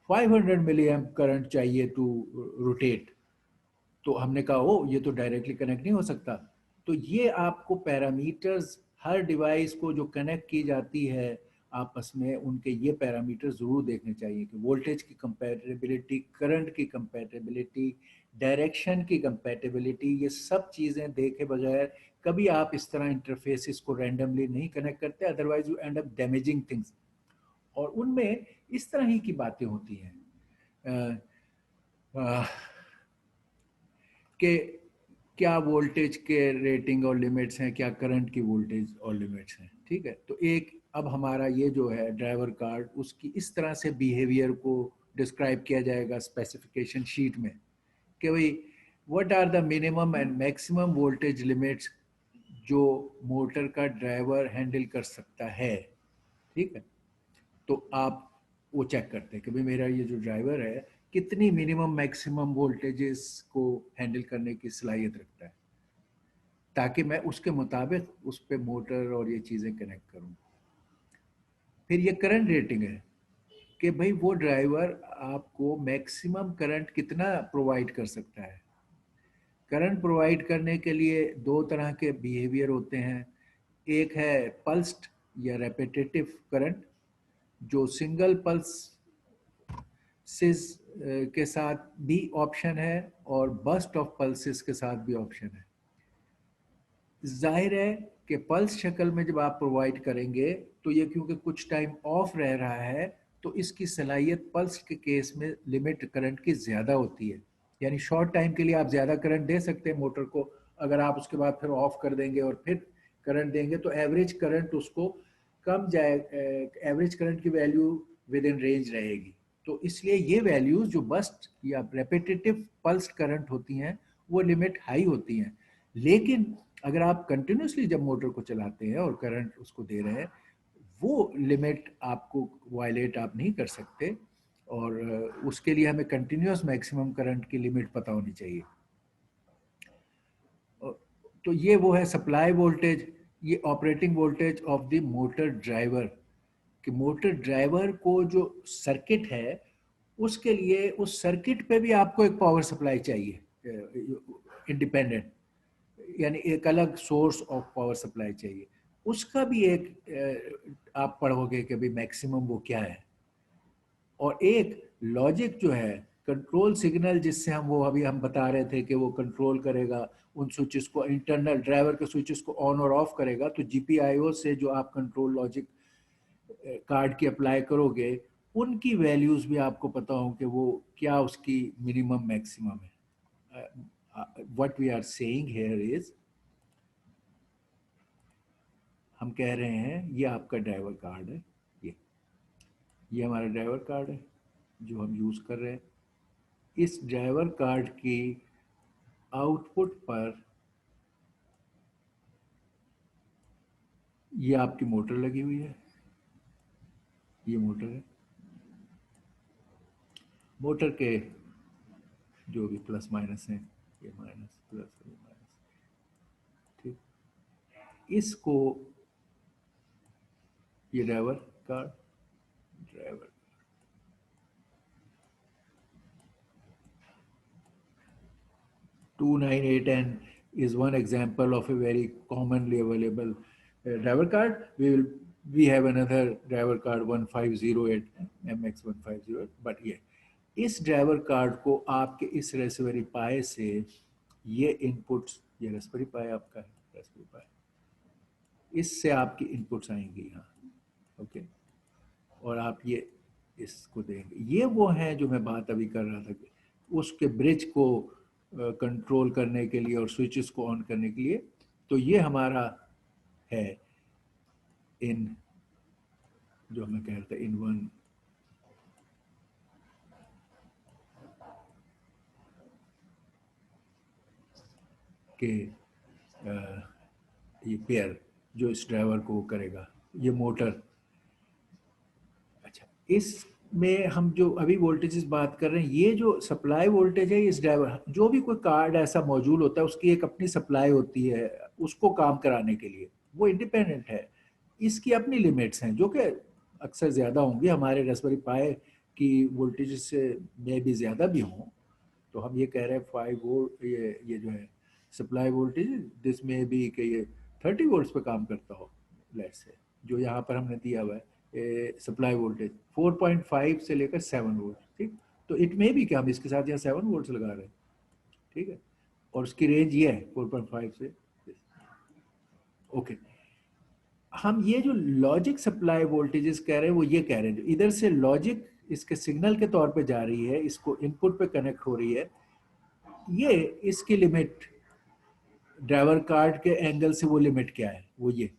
500 मिली एम्प करंट चाहिए टू रोटेट। तो हमने कहा ओ ये तो डायरेक्टली कनेक्ट नहीं हो सकता। तो ये आपको पैरामीटर्स हर डिवाइस को जो कनेक्ट की जाती है आपस में, उनके ये पैरामीटर ज़रूर देखने चाहिए कि वोल्टेज की कंपैटिबिलिटी, करंट की कंपैटिबिलिटी, डायरेक्शन की कंपैटिबिलिटी, ये सब चीज़ें देखे बगैर कभी आप इस तरह इंटरफेसिस को रैंडमली नहीं कनेक्ट करते, otherwise you and up damaging things. और उनमें इस तरह ही की बातें होती हैं कि क्या वोल्टेज के रेटिंग और लिमिट्स हैं, क्या करंट की वोल्टेज और लिमिट्स हैं। ठीक है, तो एक अब हमारा ये जो है ड्राइवर कार्ड, उसकी इस तरह से बिहेवियर को डिस्क्राइब किया जाएगा स्पेसिफिकेशन शीट में कि भाई what are the minimum and maximum voltage limits जो मोटर का ड्राइवर हैंडल कर सकता है। ठीक है, तो आप वो चेक करते हैं कि भाई मेरा ये जो ड्राइवर है कितनी मिनिमम मैक्सिमम वोल्टेजेस को हैंडल करने की सलाहियत रखता है, ताकि मैं उसके मुताबिक उस पर मोटर और ये चीज़ें कनेक्ट करूँ। फिर ये करंट रेटिंग है कि भाई वो ड्राइवर आपको मैक्सिमम करंट कितना प्रोवाइड कर सकता है। करंट प्रोवाइड करने के लिए दो तरह के बिहेवियर होते हैं। एक है पल्स्ड या रेपिटेटिव करंट, जो सिंगल पल्स सिस के साथ भी ऑप्शन है और बर्स्ट ऑफ पल्सेस के साथ भी ऑप्शन है। जाहिर है कि पल्स शक्ल में जब आप प्रोवाइड करेंगे तो ये क्योंकि कुछ टाइम ऑफ रह रहा है, तो इसकी सलाहियत पल्स के केस में लिमिट करंट की ज़्यादा होती है। यानी शॉर्ट टाइम के लिए आप ज़्यादा करंट दे सकते हैं मोटर को, अगर आप उसके बाद फिर ऑफ कर देंगे और फिर करंट देंगे तो एवरेज करंट उसको कम जाए, एवरेज करंट की वैल्यू विद इन रेंज रहेगी। तो इसलिए ये वैल्यूज जो बस्ट या रेपिटेटिव पल्स करंट होती हैं वो लिमिट हाई होती हैं। लेकिन अगर आप कंटिन्यूसली जब मोटर को चलाते हैं और करंट उसको दे रहे हैं, वो लिमिट आपको वायलेट आप नहीं कर सकते। और उसके लिए हमें कंटिन्यूस मैक्सिमम करंट की लिमिट पता होनी चाहिए। तो ये वो है सप्लाई वोल्टेज, ये operating voltage of the motor driver. कि मोटर ड्राइवर को जो सर्किट है उसके लिए उस सर्किट पे भी आपको एक पावर सप्लाई चाहिए इंडिपेंडेंट, यानी एक अलग सोर्स ऑफ पावर सप्लाई चाहिए। उसका भी एक आप पढ़ोगे कि भाई मैक्सिमम वो क्या है। और एक लॉजिक जो है कंट्रोल सिग्नल, जिससे हम वो अभी हम बता रहे थे कि वो कंट्रोल करेगा उन स्विचेस को, इंटरनल ड्राइवर के स्विचेस को ऑन और ऑफ करेगा। तो जीपीआईओ से जो आप कंट्रोल लॉजिक कार्ड की अप्लाई करोगे, उनकी वैल्यूज भी आपको पता हो कि वो क्या उसकी मिनिमम मैक्सिमम है। What we are saying here is, हम कह रहे हैं ये आपका ड्राइवर कार्ड है, ये हमारा ड्राइवर कार्ड है जो हम यूज़ कर रहे हैं। इस ड्राइवर कार्ड की आउटपुट पर ये आपकी मोटर लगी हुई है, ये मोटर है। मोटर के जो भी प्लस माइनस हैं, ये माइनस प्लस ये माइनस, ठीक। इसको ये driver card, driver 298N is one example of a very commonly available driver card. We have another driver card 150 MX 150, but ये इस ड्राइवर कार्ड को आपके इस रेस्पबेरी पाई से ये इनपुट्स, ये रेस्पबेरी पाई आपका है, रेस्पबेरी पाई, इससे आपकी इनपुट्स आएंगी यहाँ। ओके, और आप ये इसको देंगे। ये वो हैं जो मैं बात अभी कर रहा था कि उसके ब्रिज को कंट्रोल करने के लिए और स्विचेस को ऑन करने के लिए। तो ये हमारा है इन, जो मैं कह रहा था, इन वन के ये पेयर जो इस ड्राइवर को करेगा, ये मोटर। अच्छा, इसमें हम जो अभी वोल्टेजेस बात कर रहे हैं, ये जो सप्लाई वोल्टेज है इस ड्राइवर, जो भी कोई कार्ड ऐसा मौजूद होता है उसकी एक अपनी सप्लाई होती है उसको काम कराने के लिए, वो इंडिपेंडेंट है। इसकी अपनी लिमिट्स हैं जो कि अक्सर ज़्यादा होंगी, हमारे रास्पबेरी पाई की वोल्टेज से में भी ज़्यादा भी हों। तो हम ये कह रहे हैं 5 वोल्ट, ये जो है सप्लाई वोल्टेज, दिस में भी कि ये 30 वोल्ट्स पे काम करता हो, लेट्स से, जो यहाँ पर हमने दिया हुआ है सप्लाई वोल्टेज 4.5 से लेकर 7 वोल्ट, ठीक। तो इट में भी कि हम इसके साथ यहाँ 7 वोल्ट्स लगा रहे हैं, ठीक है, और उसकी रेंज ये है 4.5 से, ओके। हम ये जो लॉजिक सप्लाई वोल्टेजेस कह रहे हैं वो ये कह रहे हैं, जो इधर से लॉजिक इसके सिग्नल के तौर पे जा रही है, इसको इनपुट पे कनेक्ट हो रही है, ये इसकी लिमिट ड्राइवर कार्ड के एंगल से वो लिमिट क्या है, वो ये।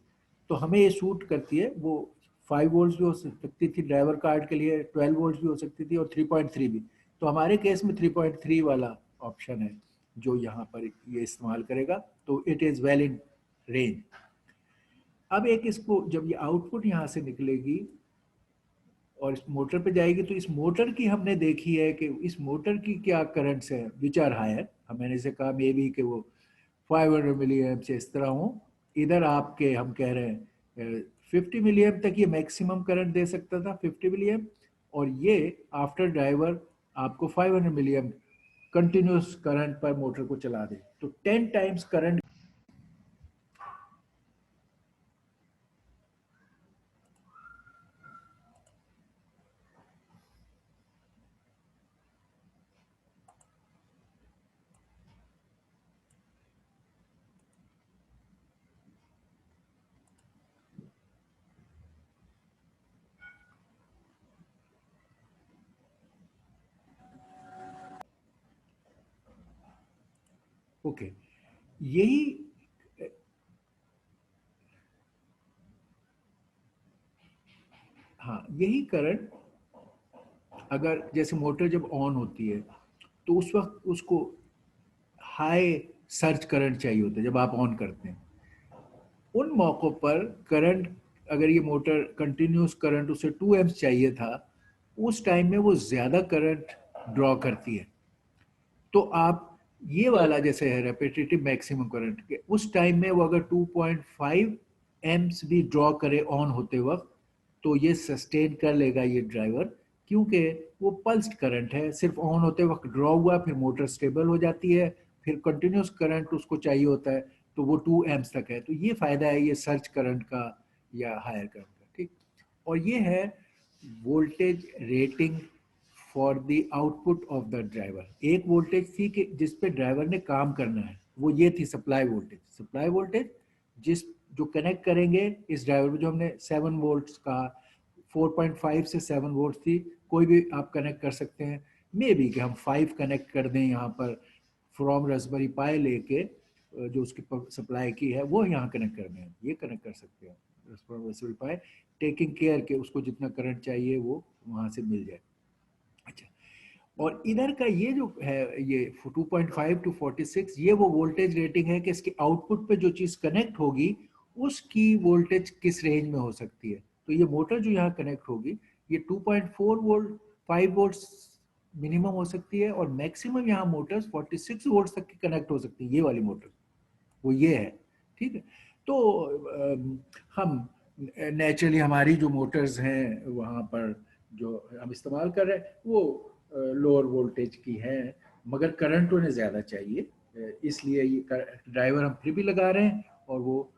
तो हमें ये सूट करती है, वो 5 वोल्ट भी हो सकती थी ड्राइवर कार्ड के लिए, 12 वोल्ट भी हो सकती थी, और 3.3 भी। तो हमारे केस में 3.3 वाला ऑप्शन है जो यहाँ पर ये इस्तेमाल करेगा, तो it is well in range. अब एक इसको जब ये आउटपुट यहाँ से निकलेगी और इस मोटर पे जाएगी, तो इस मोटर की हमने देखी है कि इस मोटर की क्या करंट्स है विच आर हायर। हम मैंने से कहा मे बी कि वो 500 मिली एम्प से इस तरह हो। इधर आपके हम कह रहे हैं 50 मिली एम्प तक ये मैक्सिमम करंट दे सकता था, 50 मिली एम्प। और ये आफ्टर ड्राइवर आपको 500 मिली एम्प कंटिन्यूस करंट पर मोटर को चला दे, तो 10 टाइम्स करंट। ओके, यही, हाँ, यही करंट अगर जैसे मोटर जब ऑन होती है तो उस वक्त उसको हाई सर्च करंट चाहिए होता है जब आप ऑन करते हैं। उन मौक़ों पर करंट, अगर ये मोटर कंटिन्यूस करंट उसे 2 एम्प्स चाहिए था, उस टाइम में वो ज़्यादा करंट ड्रॉ करती है। तो आप ये वाला जैसे है रेपिटेटिव मैक्सिमम करंट के, उस टाइम में वो अगर 2.5 एम्प्स भी ड्रॉ करे ऑन होते वक्त, तो ये सस्टेन कर लेगा ये ड्राइवर, क्योंकि वो पल्स्ड करंट है, सिर्फ ऑन होते वक्त ड्रॉ हुआ, फिर मोटर स्टेबल हो जाती है, फिर कंटिन्यूस करंट उसको चाहिए होता है, तो वो 2 एम्प्स तक है। तो ये फ़ायदा है ये सर्च करंट का या हायर करंट का, ठीक। और ये है voltage rating for the output of the driver. एक वोल्टेज थी कि जिस पे ड्राइवर ने काम करना है, वो ये थी सप्लाई वोल्टेज। सप्लाई वोल्टेज जिस जो कनेक्ट करेंगे इस ड्राइवर में, जो हमने 7 वोल्ट्स का, 4.5 से 7 वोल्ट थी, कोई भी आप कनेक्ट कर सकते हैं। मे बी कि हम 5 कनेक्ट कर दें यहाँ पर, फ्रॉम रास्पबेरी पाई लेके जो उसकी सप्लाई की है वो यहाँ कनेक्ट कर दें, ये कनेक्ट कर सकते हैं रास्पबेरी पाई, टेकिंग केयर के उसको जितना करंट चाहिए वो वहाँ से मिल जाए। अच्छा, और इधर का ये जो है, ये 2.5 टू 46, ये वो वोल्टेज रेटिंग है कि इसके आउटपुट पे जो चीज़ कनेक्ट होगी उसकी वोल्टेज किस रेंज में हो सकती है। तो ये मोटर जो यहाँ कनेक्ट होगी, ये 2.4 वोल्ट, 5 वोल्ट मिनिमम हो सकती है, और मैक्सिमम यहाँ मोटर्स 46 वोल्ट तक की कनेक्ट हो सकती है, ये वाली मोटर वो ये है, ठीक है। तो हम नेचुरली हमारी जो मोटर्स हैं वहाँ पर जो हम इस्तेमाल कर रहे हैं वो लोअर वोल्टेज की हैं, मगर करंट उन्हें ज़्यादा चाहिए, इसलिए ये ड्राइवर हम फिर भी लगा रहे हैं, और वो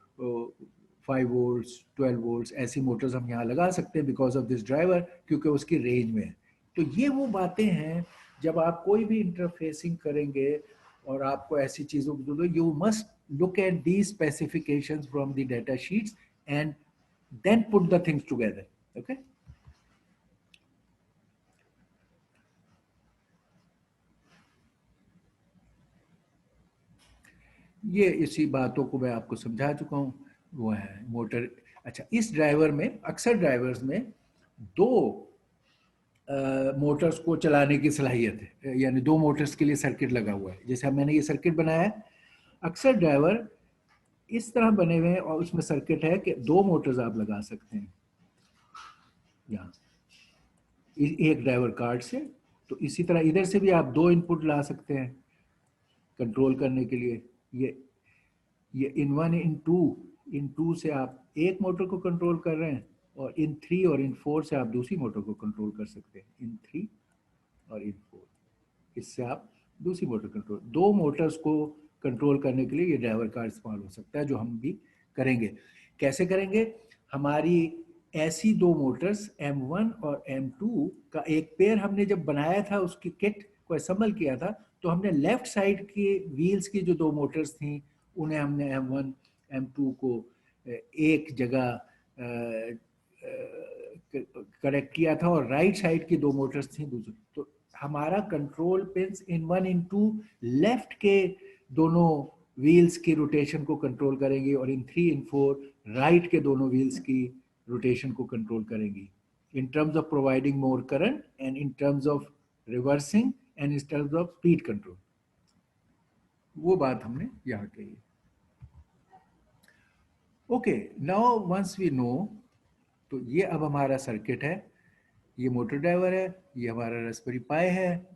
5 वोल्ट्स 12 वोल्ट्स ऐसी मोटर्स हम यहाँ लगा सकते हैं बिकॉज ऑफ दिस ड्राइवर, क्योंकि उसकी रेंज में है। तो ये वो बातें हैं, जब आप कोई भी इंटरफेसिंग करेंगे और आपको ऐसी चीज़ों की जरूरत, you must look at these specifications from the data sheets and then put the things together, okay? ये इसी बातों को मैं आपको समझा चुका हूँ। वो है मोटर। अच्छा, इस ड्राइवर में अक्सर ड्राइवर्स में दो मोटर्स को चलाने की सलाहियत है, यानी दो मोटर्स के लिए सर्किट लगा हुआ है। जैसे मैंने ये सर्किट बनाया है, अक्सर ड्राइवर इस तरह बने हुए हैं और उसमें सर्किट है कि दो मोटर्स आप लगा सकते हैं यहाँ एक ड्राइवर कार्ड से। तो इसी तरह इधर से भी आप दो इनपुट ला सकते हैं कंट्रोल करने के लिए। ये इन वन इन टू से आप एक मोटर को कंट्रोल कर रहे हैं, और इन थ्री और इन फोर से आप दूसरी मोटर को कंट्रोल कर सकते हैं। इन थ्री और इन फोर, इससे आप दूसरी मोटर कंट्रोल, दो मोटर्स को कंट्रोल करने के लिए ये ड्राइवर कार्ड इस्तेमाल हो सकता है, जो हम भी करेंगे। कैसे करेंगे? हमारी ऐसी दो मोटर्स M1 और M2 का एक पेयर हमने जब बनाया था, उसकी किट को असेंबल किया था, तो हमने लेफ्ट साइड के व्हील्स की जो दो मोटर्स थी उन्हें हमने M1 M2 को एक जगह कनेक्ट किया था, और राइट साइड की दो मोटर्स थी दूसरी। तो हमारा control pins in one in two left के दोनों व्हील्स की रोटेशन को कंट्रोल करेंगी, और in three in four right के दोनों व्हील्स की रोटेशन को कंट्रोल करेंगी, in terms of providing more current and in terms of reversing and in terms of speed control. वो बात हमने यहाँ कही। Okay, now once we know, तो ये अब हमारा सर्किट है, ये मोटर ड्राइवर है, ये हमारा रास्पबेरी पाई है।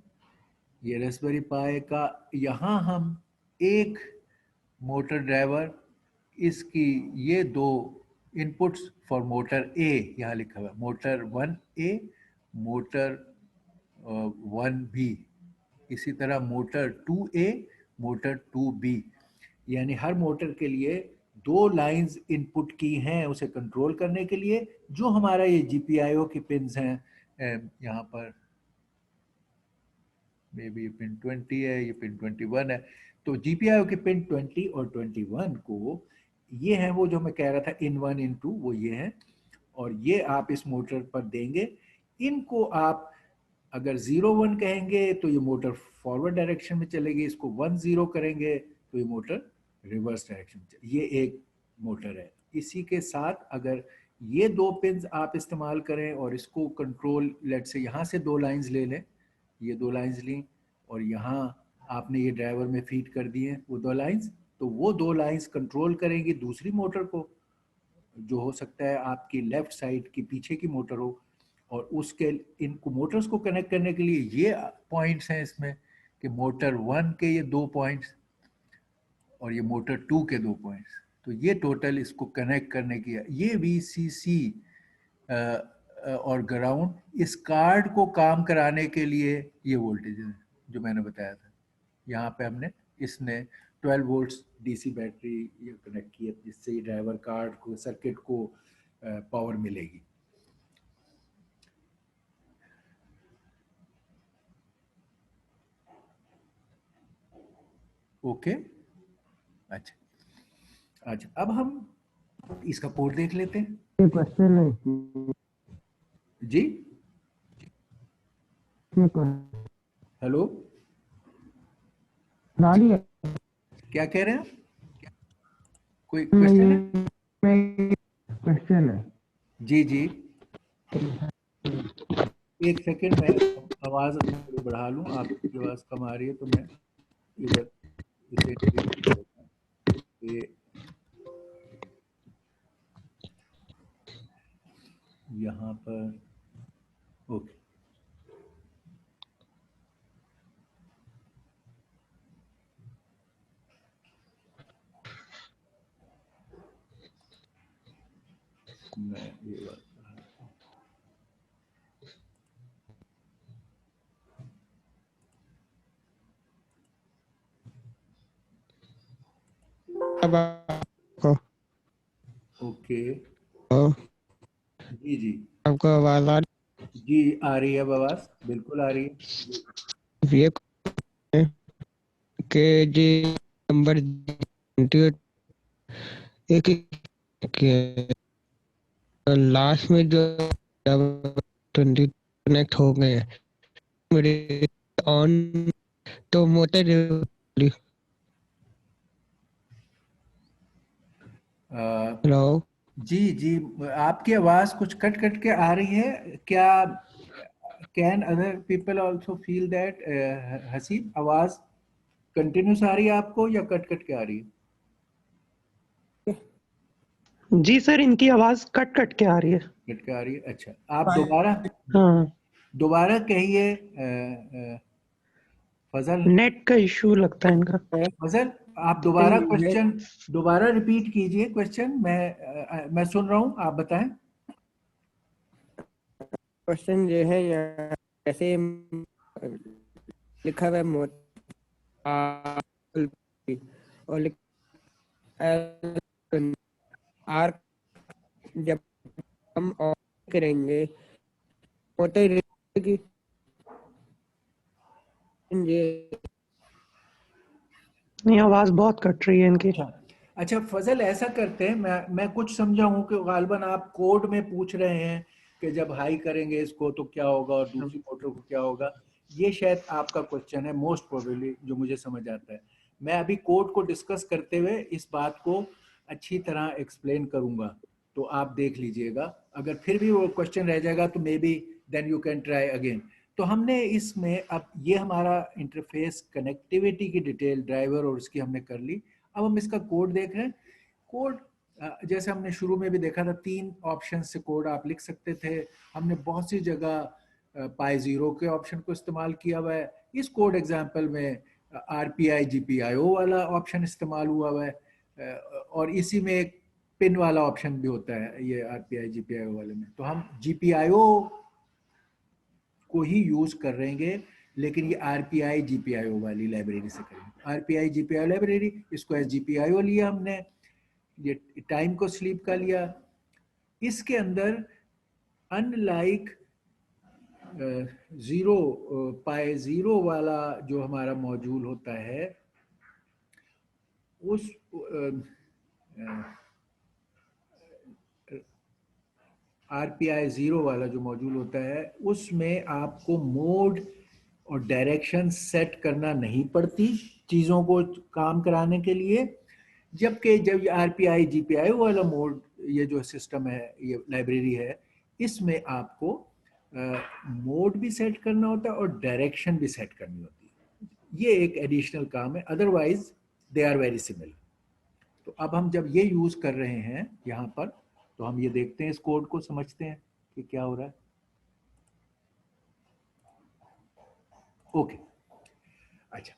ये रास्पबेरी पाई का यहाँ हम एक मोटर ड्राइवर, इसकी ये दो इनपुट्स फॉर मोटर ए यहाँ लिखा हुआ है, मोटर 1A, मोटर 1B, इसी तरह मोटर 2A, मोटर 2B। यानी हर मोटर के लिए दो लाइंस इनपुट की हैं उसे कंट्रोल करने के लिए, जो हमारा ये GPIO की पिन्स हैं। यहाँ पर मे बी पिन 20 है, ये पिन 21 है। तो GPIO के पिन 20 और 21 को, ये है वो जो मैं कह रहा था इन वन इन टू, वो ये है, और ये आप इस मोटर पर देंगे। इनको आप अगर 0 1 कहेंगे तो ये मोटर फॉरवर्ड डायरेक्शन में चलेगी, इसको 1 0 करेंगे तो ये मोटर रिवर्स डायरेक्शन में चलेगी। ये एक मोटर है। इसी के साथ अगर ये दो पिन्स आप इस्तेमाल करें और इसको कंट्रोल, लेट से यहाँ से दो लाइंस ले लें, ये दो लाइंस ली, और यहाँ आपने ये ड्राइवर में फीड कर दिए वो दो लाइंस, तो वो दो लाइंस कंट्रोल करेंगी दूसरी मोटर को, जो हो सकता है आपकी लेफ्ट साइड की पीछे की मोटर हो। और उसके इनको मोटर्स को कनेक्ट करने के लिए ये पॉइंट्स हैं इसमें, कि मोटर 1 के ये दो पॉइंट्स और ये मोटर 2 के दो पॉइंट्स। तो ये टोटल इसको कनेक्ट करने की है। ये VCC और ग्राउंड इस कार्ड को काम कराने के लिए ये वोल्टेज है जो मैंने बताया था। यहाँ पे हमने इसने 12 वोल्ट्स DC बैटरी ये कनेक्ट की है, जिससे ये ड्राइवर कार्ड को, सर्किट को पावर मिलेगी। ओके, अच्छा अच्छा, अब हम इसका पोर्ट देख लेते हैं। क्वेश्चन है जी, हेलो, क्या कह रहे हैं? कोई क्वेश्चन है? क्वेश्चन है। जी जी, एक सेकंड, मैं आवाज़ थोड़ी बढ़ा लूँ, आपकी आवाज़ कम आ रही है, तो मैं इधर इसे increase कर देता हूं। ये यहाँ पर, ओके, मैं ये बात बढ़ा देता हूं। ओके, जी जी, आपको आवाज आ जी आ रही है, अब आवाज़ बिल्कुल आ रही है। रही है के जी नंबर एक के लास्ट में जो 20 कनेक्ट हो गए हैं मेरे ऑन, तो मोटर हेलो। जी जी, आपकी आवाज कुछ कट कट के आ रही है क्या? Can other people also feel that? Haseeb, आवाज कंटिन्यूस आ रही है आपको या कट कट के आ रही है? जी सर, इनकी आवाज कट कट के आ रही है। कट के आ रही है, अच्छा। आप दोबारा हाँ, दोबारा कहिए फजल। नेट का इशू लगता है इनका। फजल, आप दोबारा क्वेश्चन दोबारा रिपीट कीजिए क्वेश्चन। मैं सुन रहा हूँ, आप बताएं। क्वेश्चन जो है यहाँ जैसे लिखा हुआ है और आर जब हम ऑन करेंगे मोटर की ये नहीं, आवाज बहुत कट रही है इनकी। अच्छा अच्छा फजल, ऐसा करते हैं, मैं कुछ समझा हूँ कि गालबन आप कोड में पूछ रहे हैं कि जब हाई करेंगे इसको तो क्या होगा और दूसरी मोटर को क्या होगा। ये शायद आपका क्वेश्चन है, मोस्ट प्रोबेबली, जो मुझे समझ आता है। मैं अभी कोड को डिस्कस करते हुए इस बात को अच्छी तरह एक्सप्लेन करूंगा, तो आप देख लीजिएगा। अगर फिर भी वो क्वेश्चन रह जाएगा तो maybe then you can try again. तो हमने इसमें अब ये हमारा इंटरफेस कनेक्टिविटी की डिटेल ड्राइवर और उसकी हमने कर ली। अब हम इसका कोड देख रहे हैं। कोड जैसे हमने शुरू में भी देखा था, 3 ऑप्शन से कोड आप लिख सकते थे। हमने बहुत सी जगह पाई जीरो के ऑप्शन को इस्तेमाल किया हुआ है। इस कोड एग्जाम्पल में RPI GPIO वाला ऑप्शन इस्तेमाल हुआ हुआ है, और इसी में एक पिन वाला ऑप्शन भी होता है ये RPI GPIO वाले में। तो हम GPIO को ही यूज कर रहेंगे, लेकिन ये RPI GPIO वाली लाइब्रेरी से करेंगे। RPI GPIO लाइब्रेरी, इसको एस GPIO लिया हमने, ये टाइम को स्लीप का लिया। इसके अंदर अनलाइक जीरो पाई जीरो वाला जो हमारा मॉड्यूल होता है, उस RPI जीरो वाला जो मॉड्यूल होता है उसमें आपको मोड और डायरेक्शन सेट करना नहीं पड़ती चीज़ों को काम कराने के लिए। जबकि जब ये RPI GPIO वाला मोड, ये जो सिस्टम है, ये लाइब्रेरी है, इसमें आपको मोड भी सेट करना होता है और डायरेक्शन भी सेट करनी होती है। ये एक एडिशनल काम है, otherwise they are very similar. तो अब हम जब ये यूज़ कर रहे हैं यहाँ पर, तो हम ये देखते हैं, इस कोड को समझते हैं कि क्या हो रहा है। ओके, अच्छा।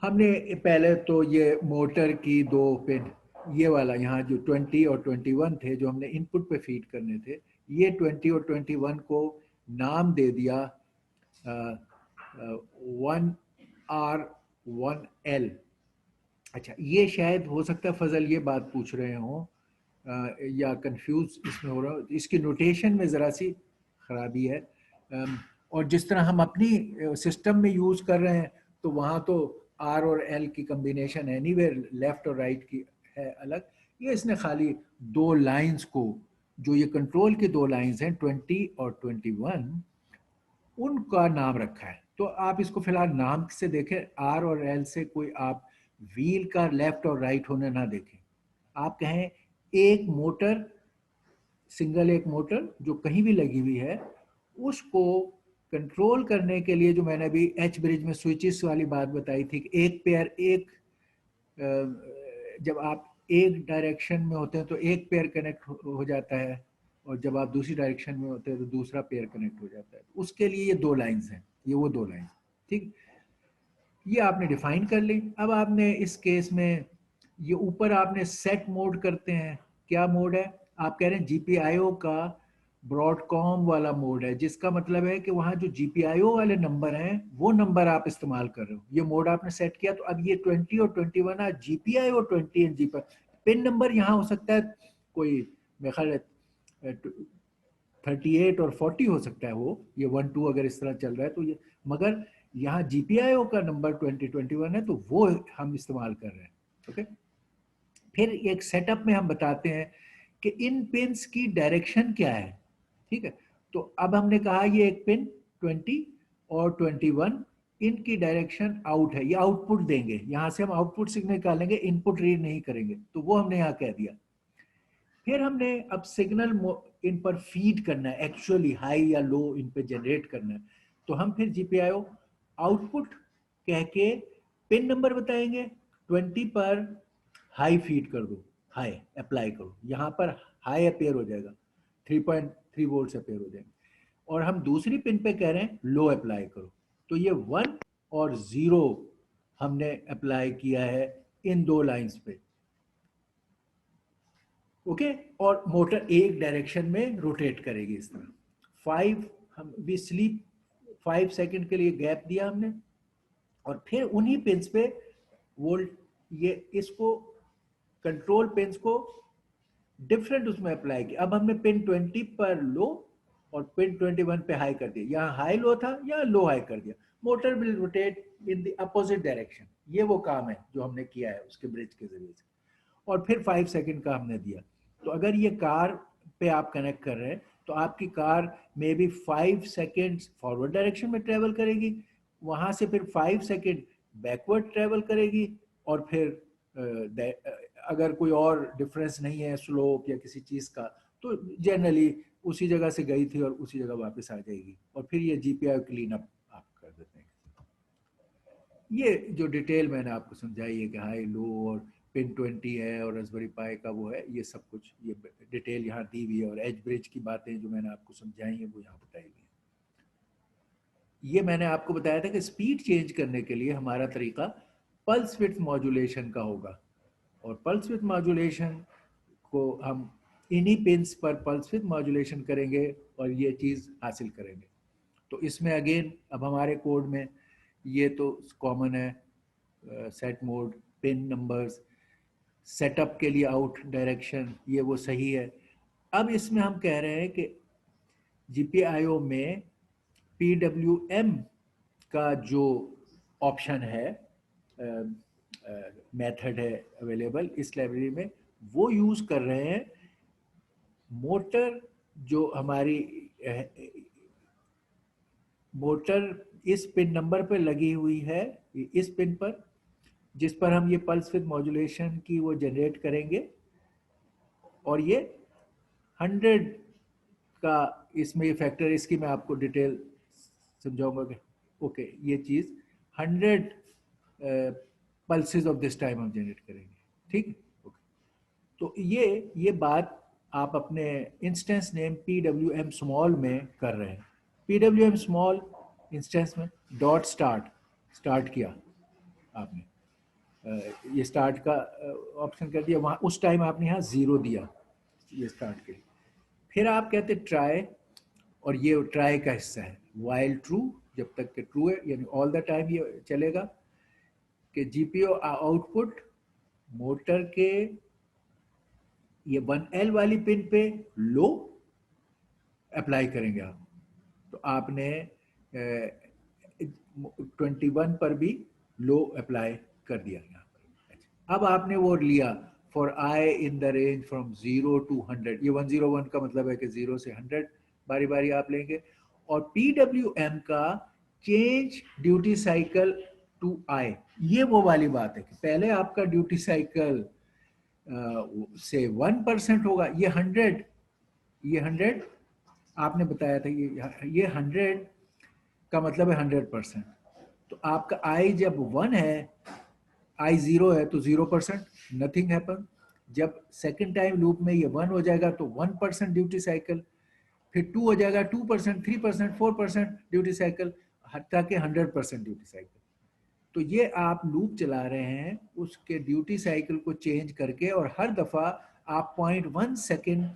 हमने पहले तो ये मोटर की 2 पिन, ये वाला यहाँ जो 20 और 21 थे जो हमने इनपुट पे फीड करने थे, ये 20 और 21 को नाम दे दिया 1R1L। अच्छा, ये शायद हो सकता है फजल ये बात पूछ रहे हो या कंफ्यूज इसमें हो रहा हो, इसकी नोटेशन में ज़रा सी खराबी है। और जिस तरह हम अपनी सिस्टम में यूज़ कर रहे हैं, तो वहाँ तो R और L की कम्बिनेशन एनीवेयर लेफ्ट और राइट की है अलग। ये इसने खाली 2 लाइंस को, जो ये कंट्रोल की 2 लाइंस हैं 20 और 21, उनका नाम रखा है। तो आप इसको फिलहाल नाम से देखें, R और L से कोई आप व्हील का लेफ्ट और राइट होने ना देखें। आप कहें एक मोटर, सिंगल एक मोटर जो कहीं भी लगी हुई है, उसको कंट्रोल करने के लिए, जो मैंने अभी एच ब्रिज में स्विचेस वाली बात बताई थी कि एक पेयर, जब आप एक डायरेक्शन में होते हैं तो एक पेयर कनेक्ट हो जाता है, और जब आप दूसरी डायरेक्शन में होते हैं तो दूसरा पेयर कनेक्ट हो जाता है। उसके लिए ये 2 लाइंस हैं, ये वो 2 लाइंस, ठीक। ये आपने डिफाइन कर ली। अब आपने इस केस में ये ऊपर आपने सेट मोड करते हैं। क्या मोड है? आप कह रहे हैं GPIO का ब्रॉडकॉम वाला मोड है, जिसका मतलब है कि वहाँ जो GPIO वाले नंबर हैं वो नंबर आप इस्तेमाल कर रहे हो। ये मोड आपने सेट किया, तो अब ये 20 और 21 है, GPIO 20 and GPIO। Pin number यहाँ हो सकता है कोई, मेरे ख्याल 38 और 40 हो सकता है, वो ये 1 2 अगर इस तरह चल रहा है तो ये, मगर यहाँ GPIO का नंबर 2021 है, तो वो हम इस्तेमाल कर रहे हैं। ओके, फिर एक सेटअप में हम बताते हैं कि इन पिन्स की डायरेक्शन क्या है, ठीक है। तो अब हमने कहा ये एक पिन 20 और 21, इनकी डायरेक्शन आउट है, ये आउटपुट देंगे। यहाँ से हम आउटपुट सिग्नल निकालेंगे, इनपुट रीड नहीं करेंगे, तो वो हमने यहाँ कह दिया। फिर हमने अब सिग्नल इन पर फीड करना है, एक्चुअली हाई या लो इन पे जनरेट करना है। तो हम फिर जीपीआईओ आउटपुट कह के पिन नंबर बताएंगे, 20 पर हाई फीड कर दो, हाई अप्लाई करो, यहाँ पर हाई अपेयर हो जाएगा, 3.3 वोल्ट अपेयर हो जाएंगे। और हम दूसरी पिन पे कह रहे हैं लो अप्लाई करो, तो ये 1 और 0 हमने अप्लाई किया है इन दो लाइंस पे। ओके, और मोटर एक डायरेक्शन में रोटेट करेगी इस तरह। 5 हम भी स्लीप 5 सेकंड के लिए गैप दिया हमने, और फिर उन्हीं पिंस पे वोल्ट ये इसको कंट्रोल पिंस को डिफरेंट उसमें अप्लाई किया। अब हमने पिन 20 पर लो और पिन 21 पे हाई कर दिया, यहाँ हाई लो था या लो हाई कर दिया, motor will rotate in the opposite direction. ये वो काम है जो हमने किया है उसके ब्रिज के जरिए से। और फिर 5 सेकंड का हमने दिया। तो अगर ये कार पे आप कनेक्ट कर रहे हैं तो आपकी car may be 5 seconds forward direction में ट्रेवल करेगी, वहां से फिर 5 सेकेंड बैकवर्ड ट्रेवल करेगी, और फिर अगर कोई और डिफरेंस नहीं है स्लोप या किसी चीज़ का, तो जनरली उसी जगह से गई थी और उसी जगह वापस आ जाएगी, और फिर ये जीपीआई क्लीन अप आप कर देते हैं। ये जो डिटेल मैंने आपको समझाई है कि हाई लो और पिन 20 है और रास्पबेरी पाई का वो है, ये सब कुछ ये डिटेल यहाँ दी हुई है, और एज ब्रिज की बातें जो मैंने आपको समझाई हैं वो यहाँ बताई हुई है। ये मैंने आपको बताया था कि स्पीड चेंज करने के लिए हमारा तरीका पल्स विड्थ मॉड्यूलेशन का होगा, और पल्स विड्थ मॉड्यूलेशन को हम इन्हीं पिंस पर पल्स विड्थ मॉड्यूलेशन करेंगे और ये चीज़ हासिल करेंगे। तो इसमें अगेन अब हमारे कोड में ये तो कॉमन है, set mode, pin numbers, setup के लिए आउट डायरेक्शन, ये वो सही है। अब इसमें हम कह रहे हैं कि जीपीआईओ में पीडब्ल्यूएम का जो ऑप्शन है, मेथड है अवेलेबल इस लाइब्रेरी में, वो यूज़ कर रहे हैं। मोटर जो हमारी मोटर इस पिन नंबर पर लगी हुई है, इस पिन पर जिस पर हम ये पल्स विद मॉड्यूलेशन की वो जनरेट करेंगे, और ये 100 का इसमें ये फैक्टर, इसकी मैं आपको डिटेल समझाऊंगा कि ओके ये चीज़ 100 पल्सेस ऑफ दिस टाइम हम जनरेट करेंगे, ठीक। ओके, तो ये बात आप अपने इंस्टेंस नेम PWM स्मॉल में कर रहे हैं। PWM स्मॉल इंस्टेंस में डॉट स्टार्ट किया आपने, ये स्टार्ट का ऑप्शन कर दिया, वहाँ उस टाइम आपने यहाँ 0 दिया ये स्टार्ट के लिए। फिर आप कहते ट्राई, और ये ट्राई का हिस्सा है, वाइल ट्रू, जब तक के ट्रू है यानी ऑल द टाइम ये चलेगा, कि जीपीओ आउटपुट मोटर के ये 1L वाली पिन पे लो अप्लाई करेंगे आप। तो आपने 21 पर भी लो अप्लाई कर दिया यहाँ पर। अब आपने वो लिया for I in the range from 0 to 100, ये 101 का मतलब है कि 0 से 100 बारी बारी आप लेंगे। और PWM का चेंज ड्यूटी साइकिल टू आई, ये वो वाली बात है कि पहले आपका ड्यूटी साइकिल से 1% होगा, ये 100 आपने बताया था, ये 100 का मतलब है 100%। तो आपका आई जब 1 है, आई 0 है तो 0%, नथिंग हैपन। जब सेकेंड टाइम लूप में ये 1 हो जाएगा तो 1% ड्यूटी साइकिल, फिर 2 हो जाएगा 2%, 3%, 4% ड्यूटी साइकिल, हत्ता के 100% ड्यूटी साइकिल। तो ये आप लूप चला रहे हैं उसके ड्यूटी साइकिल को चेंज करके, और हर दफ़ा आप 0.1 सेकेंड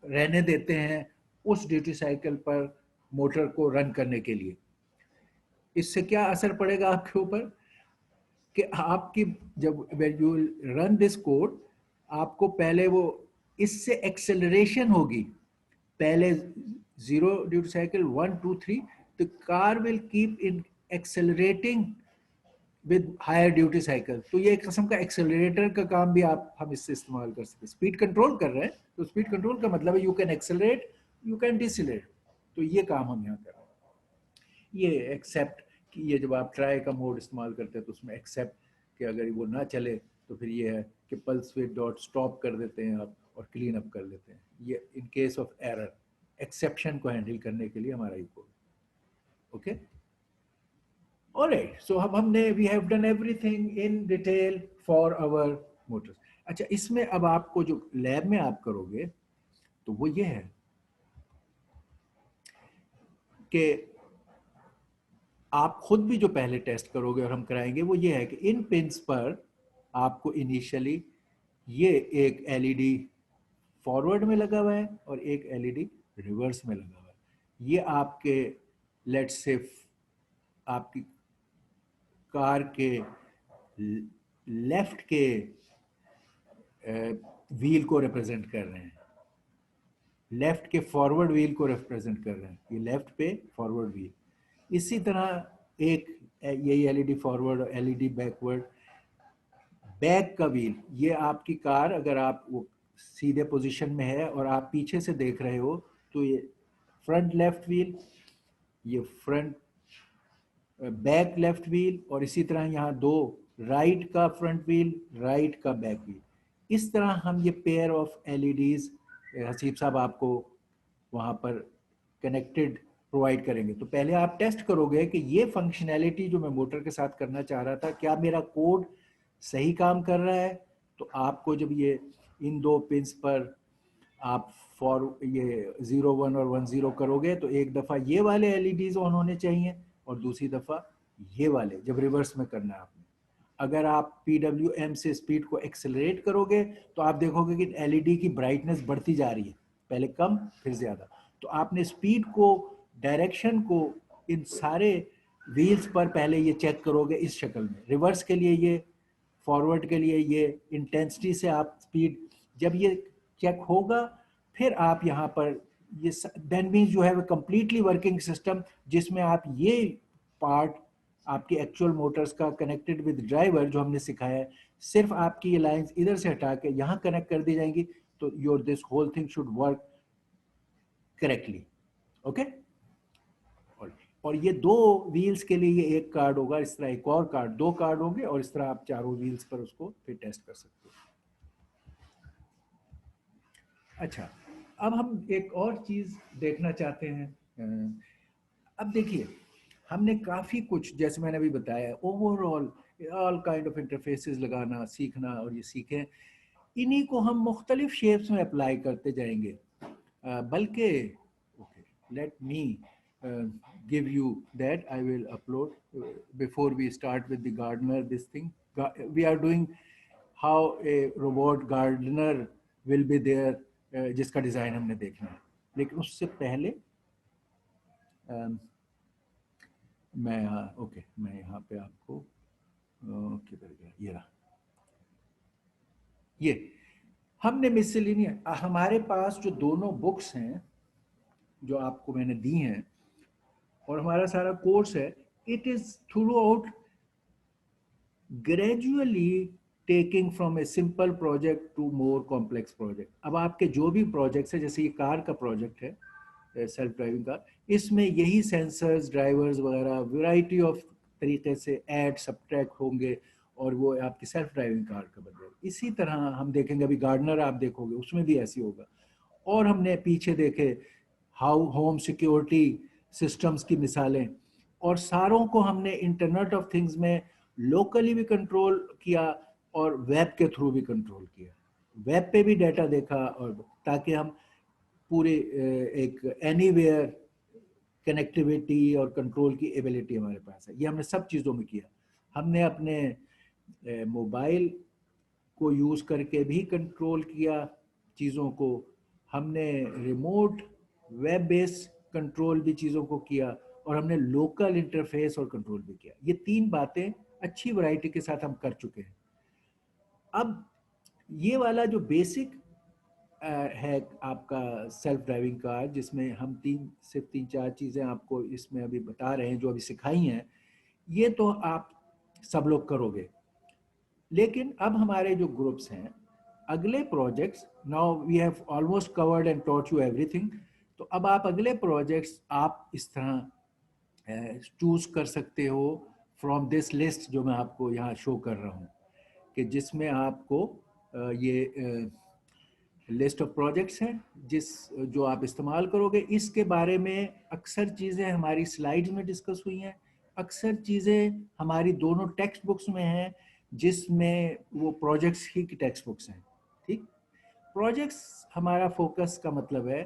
रहने देते हैं उस ड्यूटी साइकिल पर मोटर को रन करने के लिए। इससे क्या असर पड़ेगा आपके ऊपर कि आपकी जब यू रन दिस कोड, आपको पहले वो इससे एक्सेलरेशन होगी, पहले 0 duty cycle 1 2 3, the car will keep in accelerating with higher duty cycle. तो ये एक किस्म का एक्सेलरेटर का काम भी हम इससे इस्तेमाल कर सकते हैं। स्पीड कंट्रोल कर रहे हैं तो स्पीड कंट्रोल का मतलब है you can accelerate, you can decelerate, तो ये काम हम यहाँ कर रहे हैं। ये एक्सेप्ट कि ये जब आप ट्राई का मोड इस्तेमाल करते हैं तो उसमें एक्सेप्ट कि अगर वो ना चले तो फिर ये है कि पल्स विद डॉट स्टॉप कर देते हैं आप और क्लीन अप कर लेते हैं। ये in case of error, exception को हैंडल करने के लिए हमारा ये कोड। ओके, ऑलराइट, सो अब हमने we have done everything in detail for our motors. अच्छा, इसमें अब आपको जो लैब में आप करोगे तो वो ये है कि आप खुद भी जो पहले टेस्ट करोगे और हम कराएंगे वो ये है कि इन पिंस पर आपको इनिशियली ये एक एलईडी फॉरवर्ड में लगा हुआ है और एक एलईडी रिवर्स में लगा हुआ है। ये आपके लेट्स से आपकी कार के लेफ्ट के व्हील को रिप्रेजेंट कर रहे हैं, लेफ्ट के फॉरवर्ड व्हील को रिप्रेजेंट कर रहे हैं, ये लेफ्ट पे फॉरवर्ड व्हील। इसी तरह एक यही एलईडी फॉरवर्ड और एलईडी बैकवर्ड, बैक का व्हील, ये आपकी कार अगर आप वो सीधे पोजीशन में है और आप पीछे से देख रहे हो तो ये फ्रंट लेफ्ट व्हील, ये फ्रंट बैक लेफ्ट व्हील, और इसी तरह यहाँ दो राइट का फ्रंट व्हील, राइट का बैक व्हील। इस तरह हम ये पेयर ऑफ एलईडीज हसीब साहब आपको वहाँ पर कनेक्टेड प्रोवाइड करेंगे। तो पहले आप टेस्ट करोगे कि ये फंक्शनैलिटी जो मैं मोटर के साथ करना चाह रहा था, क्या मेरा कोड सही काम कर रहा है। तो आपको जब ये इन दो पिंस पर आप फॉर ये 01 और 10 करोगे तो एक दफ़ा ये वाले एलईडीज ऑन होने चाहिए और दूसरी दफ़ा ये वाले, जब रिवर्स में करना है आपने। अगर आप PWM से स्पीड को एक्सेलरेट करोगे तो आप देखोगे कि एलईडी की ब्राइटनेस बढ़ती जा रही है, पहले कम फिर ज़्यादा। तो आपने स्पीड को, डायरेक्शन को इन सारे व्हील्स पर पहले ये चेक करोगे इस शक्ल में। रिवर्स के लिए ये, फॉरवर्ड के लिए ये, इंटेंसिटी से आप स्पीड, जब ये चेक होगा फिर आप यहाँ पर ये then means you have a completely working system, जिसमें आप ये पार्ट आपकी एक्चुअल मोटर्स का कनेक्टेड विद ड्राइवर जो हमने सिखाया है, सिर्फ आपकी ये लाइंस इधर से हटा के यहाँ कनेक्ट कर दी जाएंगी तो your this whole thing should work correctly. Okay, और ये दो व्हील्स के लिए ये एक कार्ड होगा, इस तरह एक और कार्ड, दो कार्ड होंगे और इस तरह आप चारों व्हील्स पर उसको फिर टेस्ट कर सकते हो। अच्छा, अब हम एक और चीज देखना चाहते हैं। अब देखिए, हमने काफ़ी कुछ, जैसे मैंने अभी बताया, overall all kind of interfaces लगाना सीखना, और ये सीखें, इन्हीं को हम मुख्तलिफ शेप्स में अप्लाई करते जाएंगे। बल्कि okay, let me give you that. I will upload before we start with the gardener this thing. We are doing how a robot gardener will be there, जिसका डिज़ाइन हमने देखना है। लेकिन उससे पहले मैं यहाँ ओके, मैं यहाँ पे आपको किधर गया, ये रहा। ये हमने मिसलिनियस, हमारे पास जो दोनों बुक्स हैं जो आपको मैंने दी हैं और हमारा सारा कोर्स है, it is throughout gradually taking from a simple project to more complex project. अब आपके जो भी प्रोजेक्ट्स है, जैसे ये कार का प्रोजेक्ट है, सेल्फ ड्राइविंग कार, इसमें यही सेंसर्स, ड्राइवर्स वगैरह वैरायटी ऑफ तरीके से ऐड सब्ट्रैक्ट होंगे और वो आपकी सेल्फ ड्राइविंग कार का बन जाएगा। इसी तरह हम देखेंगे, अभी गार्डनर आप देखोगे उसमें भी ऐसी होगा। और हमने पीछे देखे हाउ होम सिक्योरिटी सिस्टम्स की मिसालें, और सारों को हमने इंटरनेट ऑफ थिंग्स में लोकली भी कंट्रोल किया और वेब के थ्रू भी कंट्रोल किया। वेब पे भी डाटा देखा, और ताकि हम पूरे एक एनीवेयर कनेक्टिविटी और कंट्रोल की एबिलिटी हमारे पास है। ये हमने सब चीज़ों में किया। हमने अपने मोबाइल को यूज़ करके भी कंट्रोल किया चीज़ों को, हमने रिमोट वेब बेस्ड कंट्रोल भी चीज़ों को किया, और हमने लोकल इंटरफेस और कंट्रोल भी किया। ये तीन बातें अच्छी वैरायटी के साथ हम कर चुके हैं। अब ये वाला जो बेसिक है आपका सेल्फ ड्राइविंग कार, जिसमें हम सिर्फ तीन चार चीज़ें आपको इसमें अभी बता रहे हैं जो अभी सिखाई हैं, ये तो आप सब लोग करोगे। लेकिन अब हमारे जो ग्रुप्स हैं, अगले projects, now we have almost covered and taught you everything. तो अब आप अगले प्रोजेक्ट्स आप इस तरह चूज कर सकते हो फ्रॉम दिस लिस्ट जो मैं आपको यहाँ शो कर रहा हूँ, कि जिसमें आपको ये लिस्ट ऑफ प्रोजेक्ट्स हैं जो आप इस्तेमाल करोगे। इसके बारे में अक्सर चीज़ें हमारी स्लाइड्स में डिस्कस हुई हैं, अक्सर चीज़ें हमारी दोनों टेक्स्ट बुक्स में हैं, जिसमें वो प्रोजेक्ट्स ही की टेक्स्ट बुक्स हैं। ठीक, प्रोजेक्ट्स हमारा फोकस का मतलब है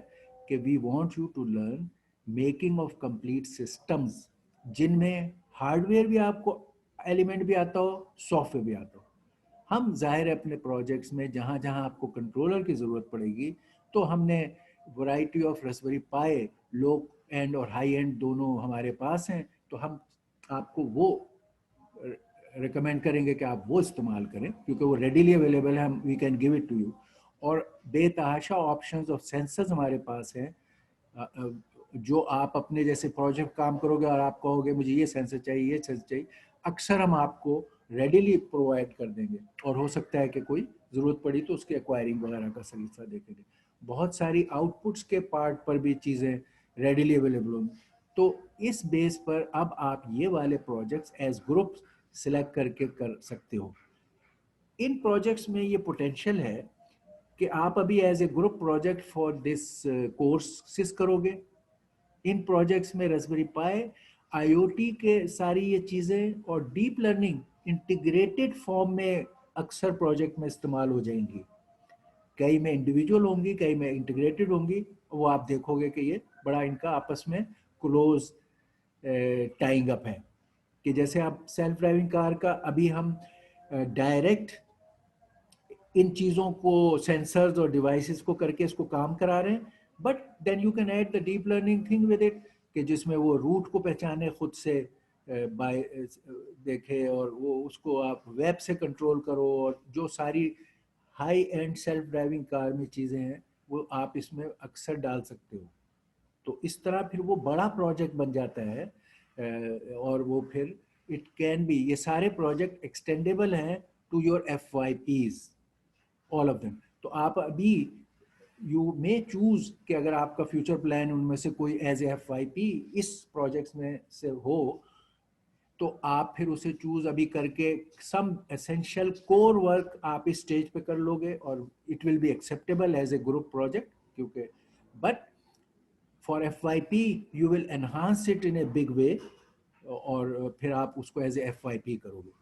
कि we want you to learn making of complete systems, जिनमें हार्डवेयर भी आपको एलिमेंट भी आता हो, सॉफ्टवेयर भी आता हो। हम जाहिर है अपने प्रोजेक्ट्स में जहाँ जहाँ आपको कंट्रोलर की ज़रूरत पड़ेगी, तो हमने variety of Raspberry pi, low and और हाई एंड दोनों हमारे पास हैं, तो हम आपको वो रिकमेंड करेंगे कि आप वो इस्तेमाल करें, क्योंकि वो रेडीली अवेलेबल है, हम we can give it to you. और बेतहाशा ऑप्शंस ऑफ सेंसर्स हमारे पास हैं, जो आप अपने जैसे प्रोजेक्ट काम करोगे और आप कहोगे मुझे ये सेंसर चाहिए, ये सेंसर चाहिए, अक्सर हम आपको रेडीली प्रोवाइड कर देंगे। और हो सकता है कि कोई ज़रूरत पड़ी तो उसकी एक्वायरिंग वगैरह का सलीसा देखेंगे। बहुत सारी आउटपुट्स के पार्ट पर भी चीज़ें रेडीली अवेलेबल होंगी। तो इस बेस पर अब आप ये वाले प्रोजेक्ट्स एज ग्रुप सिलेक्ट करके कर सकते हो। इन प्रोजेक्ट्स में ये पोटेंशियल है कि आप अभी as a group project for this course करोगे। इन प्रोजेक्ट्स में रास्पबेरी पाई, आईओटी के सारी ये चीज़ें और डीप लर्निंग इंटीग्रेटेड फॉर्म में अक्सर प्रोजेक्ट में इस्तेमाल हो जाएंगी। कई में इंडिविजुअल होंगी, कई में इंटीग्रेटेड होंगी। वो आप देखोगे कि ये बड़ा इनका आपस में क्लोज टाइंग अप है। कि जैसे आप सेल्फ ड्राइविंग कार का अभी हम डायरेक्ट इन चीज़ों को, सेंसर्स और डिवाइसेस को करके इसको काम करा रहे हैं, but then you can add the deep learning thing with it, कि जिसमें वो रूट को पहचाने खुद से बाय देखे, और वो उसको आप वेब से कंट्रोल करो, और जो सारी high and self driving car में चीज़ें हैं वो आप इसमें अक्सर डाल सकते हो। तो इस तरह फिर वो बड़ा प्रोजेक्ट बन जाता है, और वो फिर इट कैन बी, ये सारे प्रोजेक्ट एक्सटेंडेबल हैं to your FYPs, all of them. तो आप अभी यू मे चूज कि अगर आपका फ्यूचर प्लान उनमें से कोई एज FYP इस प्रोजेक्ट्स में से हो, तो आप फिर उसे चूज अभी करके सम एसेंशियल कोर वर्क आप इस स्टेज पे कर लोगे, और it will be acceptable as a group project. क्योंकि but for FYP you will enhance it in a big way, और फिर आप उसको एज ए FYP करोगे।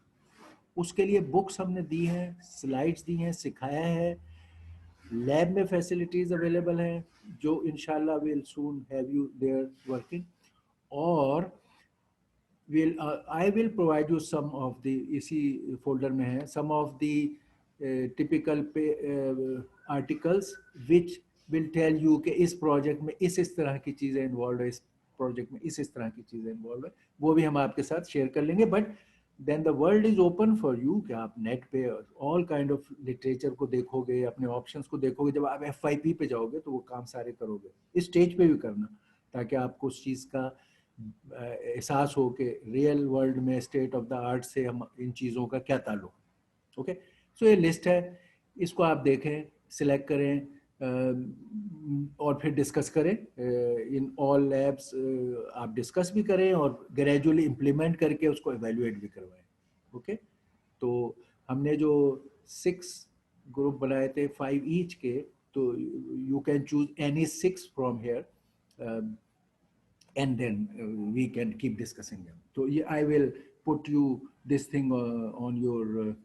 उसके लिए बुक्स हमने दी हैं, स्लाइड्स दी हैं, सिखाया है, लैब में फैसिलिटीज अवेलेबल हैं, जो इंशाल्लाह will soon have you there working. और will I will provide you some of the, इसी फोल्डर में है, some of the typical articles which will tell you कि इस प्रोजेक्ट में इस तरह की चीज़ें इन्वॉल्व है, इस प्रोजेक्ट में इस तरह की चीज़ें इन्वॉल्व है, वो भी हम आपके साथ शेयर कर लेंगे। But then the world is open for you कि आप नेट पे ऑल काइंड ऑफ लिटरेचर को देखोगे, अपने ऑप्शंस को देखोगे। जब आप FYP पे जाओगे तो वो काम सारे करोगे, इस स्टेज पे भी करना, ताकि आपको उस चीज़ का एहसास हो कि रियल वर्ल्ड में स्टेट ऑफ द आर्ट से हम इन चीज़ों का क्या ताल्लुक। ओके, सो ये लिस्ट है, इसको आप देखें, सिलेक्ट करें, और फिर डिस्कस करें इन ऑल लैब्स। आप डिस्कस भी करें और ग्रेजुअली इम्प्लीमेंट करके उसको एवेल्युएट भी करवाएं। ओके, तो हमने जो 6 ग्रुप बनाए थे, 5 ईच के, तो you can choose any 6 from here, and then we can keep discussing them. So yeah, I will put you this thing on your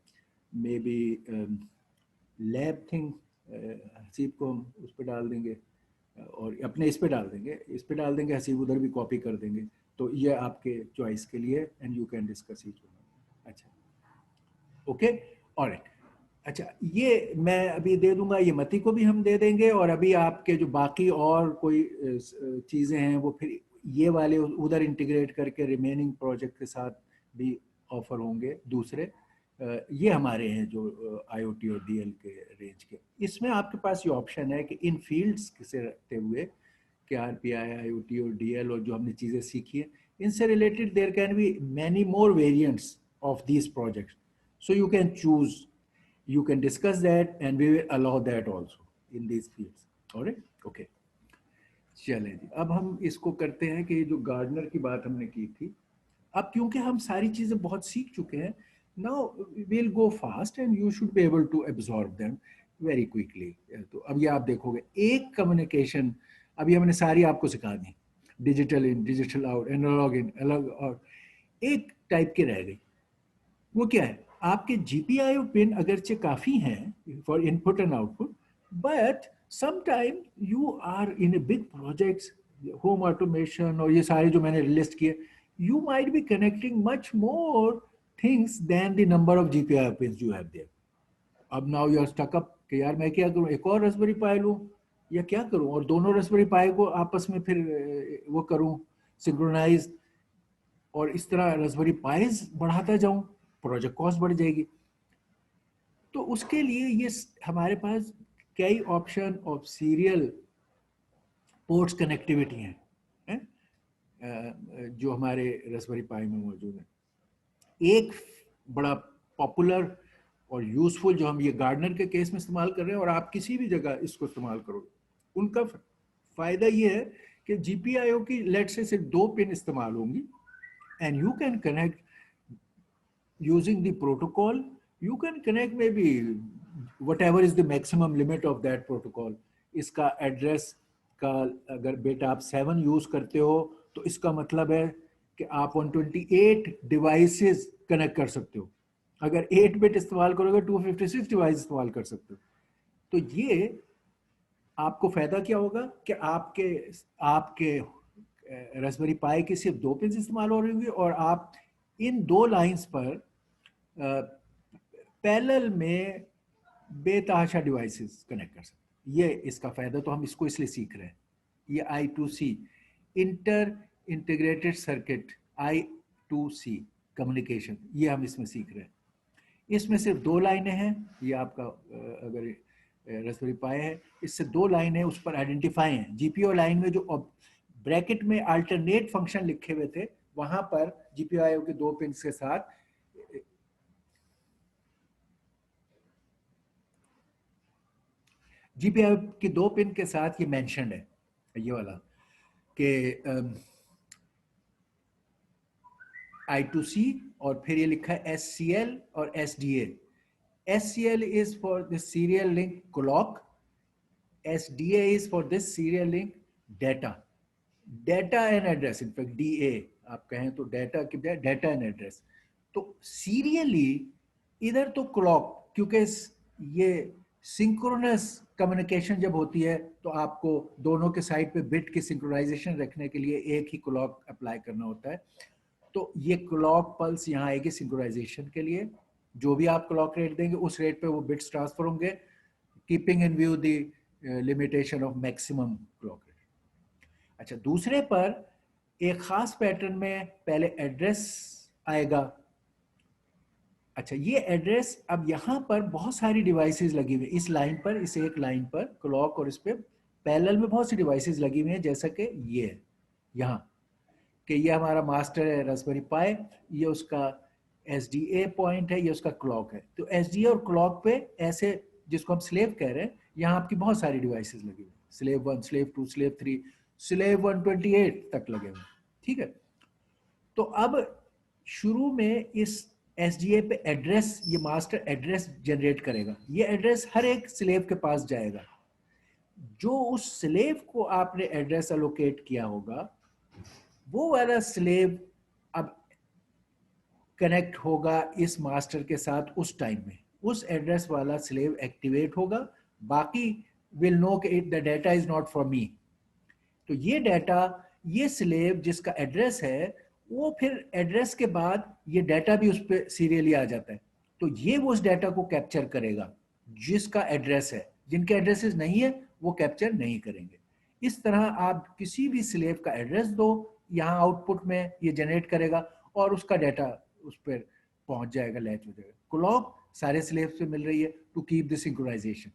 maybe lab thing, Haseeb को हम उस पर डाल देंगे, और अपने इस पे डाल देंगे, हसीब उधर भी कॉपी कर देंगे। तो ये आपके चॉइस के लिए, and you can discuss it. अच्छा, ओके, ऑलराइट। अच्छा, ये मैं अभी दे दूंगा, ये मती को भी हम दे देंगे, और अभी आपके जो बाकी और कोई चीज़ें हैं वो फिर ये वाले उधर इंटीग्रेट करके रिमेनिंग प्रोजेक्ट के साथ भी ऑफर होंगे दूसरे। ये हमारे हैं जो IoT और DL के रेंज के। इसमें आपके पास ये ऑप्शन है कि इन फील्ड्स से रखते हुए कि RPI, IoT और DL और जो हमने चीज़ें सीखी हैं, इनसे related there can be many more variants of these projects. So you can choose, you can discuss that, and we will allow that also in these fields. All right? Okay. चलें जी, अब हम इसको करते हैं कि जो गार्डनर की बात हमने की थी, अब क्योंकि हम सारी चीज़ें बहुत सीख चुके हैं, now we'll go fast and you should be able to absorb them very quickly. तो अब ये आप देखोगे एक कम्युनिकेशन अभी हमने सारी आपको सिखा दी, digital in, digital out, analogue in, अलग, और एक टाइप की रह गई। वो क्या है, आपके जीपीआईओ पिन अगरचे काफ़ी हैं for input and output, but sometime you are in a big projects, home automation और ये सारे जो मैंने लिस्ट किए, you might be connecting much more things than the number of GPIO pins you have there. अब now you are stuck up कि यार मैं क्या करूं, एक और रास्पबेरी पाई लूं या क्या करूं, और दोनों रास्पबेरी पाई को आपस में फिर वो करूं सिंक्रोनाइज, और इस तरह रास्पबेरी पाइज बढ़ाता जाऊं, प्रोजेक्ट कॉस्ट बढ़ जाएगी। तो उसके लिए ये हमारे पास कई option of serial ports connectivity हैं, जो हमारे रास्पबेरी पाई में मौजूद है। एक बड़ा पॉपुलर और यूजफुल जो हम ये गार्डनर के केस में इस्तेमाल कर रहे हैं, और आप किसी भी जगह इसको इस्तेमाल करो, उनका फायदा ये है कि जीपीआईओ की लेट से सिर्फ 2 पिन इस्तेमाल होंगी, and you can connect using the protocol, you can connect may be what ever is the maximum limit of that protocol. इसका एड्रेस का अगर बेटा आप 7 यूज करते हो तो इसका मतलब है कि आप 128 डिवाइसेस कनेक्ट कर सकते हो। अगर 8 बिट इस्तेमाल करोगे 256 डिवाइस इस्तेमाल कर सकते हो। तो ये आपको फायदा क्या होगा कि आपके आपके रास्पबेरी पाई की सिर्फ 2 पिन इस्तेमाल हो रही होंगी, और आप इन 2 लाइंस पर पैरेलल में बेतहाशा डिवाइसेस कनेक्ट कर सकते हैं। ये इसका फायदा, तो हम इसको इसलिए सीख रहे हैं। ये I2C inter integrated circuit I2C communication, ये हम इसमें सीख रहे हैं। इसमें सिर्फ 2 लाइनें हैं। ये आपका अगर रास्पबेरी पाई है, इससे 2 लाइनें उस पर आइडेंटिफाई हैं। जीपीओ लाइन में जो ब्रैकेट में अल्टरनेट फंक्शन लिखे हुए थे, वहां पर जीपीआईओ के 2 पिन के साथ जीपीआईओ के 2 पिन के साथ ये मेंशन्ड है, ये वाला कि I2C, और फिर ये लिखा है SCL और SDA। SCL is for the serial link clock, SDA is for this serial link data, data and address, in fact DA आप कहें तो डाटा की बजाय डाटा एंड एड्रेस। तो सीरियली इधर तो क्लॉक, क्योंकि ये सिंक्रोनस कम्युनिकेशन जब होती है तो आपको दोनों के साइड पे बिट की सिंक्रोनाइजेशन रखने के लिए एक ही क्लॉक अप्लाई करना होता है। तो ये क्लॉक पल्स यहाँ आएगी सिंक्रोनाइजेशन के लिए, जो भी आप क्लॉक रेट देंगे उस रेट पे वो बिट्स ट्रांसफर होंगे, keeping in view the limitation of maximum clock rate. अच्छा, दूसरे पर एक खास पैटर्न में पहले एड्रेस आएगा। अच्छा, ये एड्रेस अब यहाँ पर बहुत सारी डिवाइसेस लगी हुई, इस लाइन पर, इस एक लाइन पर क्लॉक, और इस पे पैरेलल में बहुत सी डिवाइसेस लगी हुई हैं, जैसा कि ये है यहाँ, कि ये हमारा मास्टर है रास्पबेरी पाई, ये उसका SDA पॉइंट है, ये उसका क्लॉक है। तो SDA और क्लॉक पे ऐसे, जिसको हम स्लेव कह रहे हैं, यहाँ आपकी बहुत सारी डिवाइसेस लगी हुई, स्लेव 1, स्लेव 2, स्लेव 3, स्लेव 128 तक लगे हुए, ठीक है। तो अब शुरू में इस SDA पे एड्रेस, ये मास्टर एड्रेस जनरेट करेगा। ये एड्रेस हर एक स्लेव के पास जाएगा। जो उस स्लेव को आपने एड्रेस अलोकेट किया होगा, वो वाला स्लेव अब कनेक्ट होगा इस मास्टर के साथ उस टाइम में, उस एड्रेस वाला स्लेव एक्टिवेट होगा। बाकी विल नो कि the data is not for me. तो ये डाटा, ये स्लेव जिसका एड्रेस है, वो फिर एड्रेस के बाद ये डाटा भी उस पर सीरियली आ जाता है। तो ये वो उस डाटा को कैप्चर करेगा जिसका एड्रेस है। जिनके एड्रेसेस नहीं है वो कैप्चर नहीं करेंगे। इस तरह आप किसी भी स्लेव का एड्रेस दो, यहाँ आउटपुट में ये जनरेट करेगा और उसका डाटा उस पर पहुंच जाएगा, लैच हो जाएगा। क्लॉक सारे स्लेव पे मिल रही है टू कीप द सिंक्रोनाइजेशन।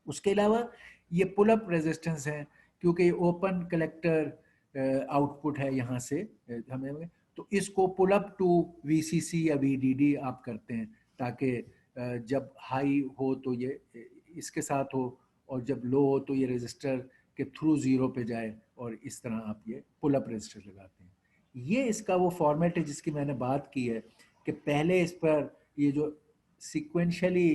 उसके अलावा ये पुल अप रेजिस्टेंस है, क्योंकि ओपन कलेक्टर आउटपुट है यहाँ से हमें, तो इसको पुल अप टू VCC या VDD आप करते हैं, ताकि जब हाई हो तो ये इसके साथ हो, और जब लो हो तो ये रजिस्टर के थ्रू 0 पे जाए, और इस तरह आप ये पुल अप रजिस्टर लगाते हैं। ये इसका वो फॉर्मेट है जिसकी मैंने बात की है कि पहले इस पर ये जो सिक्वेंशली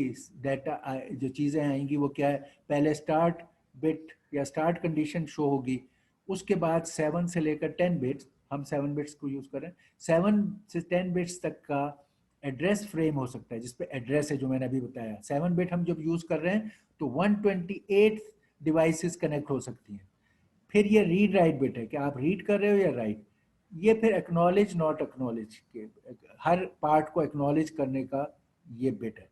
डाटा जो चीज़ें आएंगी वो क्या है, पहले स्टार्ट बिट या स्टार्ट कंडीशन शो होगी, उसके बाद 7 से लेकर 10 बिट्स, हम 7 बिट्स को यूज़ करें, 7 से 10 बिट्स तक का एड्रेस फ्रेम हो सकता है, जिसपे एड्रेस है जो मैंने अभी बताया। 7 बिट हम जब यूज़ कर रहे हैं तो 128 डिवाइसेस कनेक्ट हो सकती हैं। फिर ये रीड राइट बिट है कि आप रीड कर रहे हो या राइट। ये फिर एक्नॉलेज नॉट एक्नॉलेज के हर पार्ट को एक्नॉलेज करने का ये बिट है।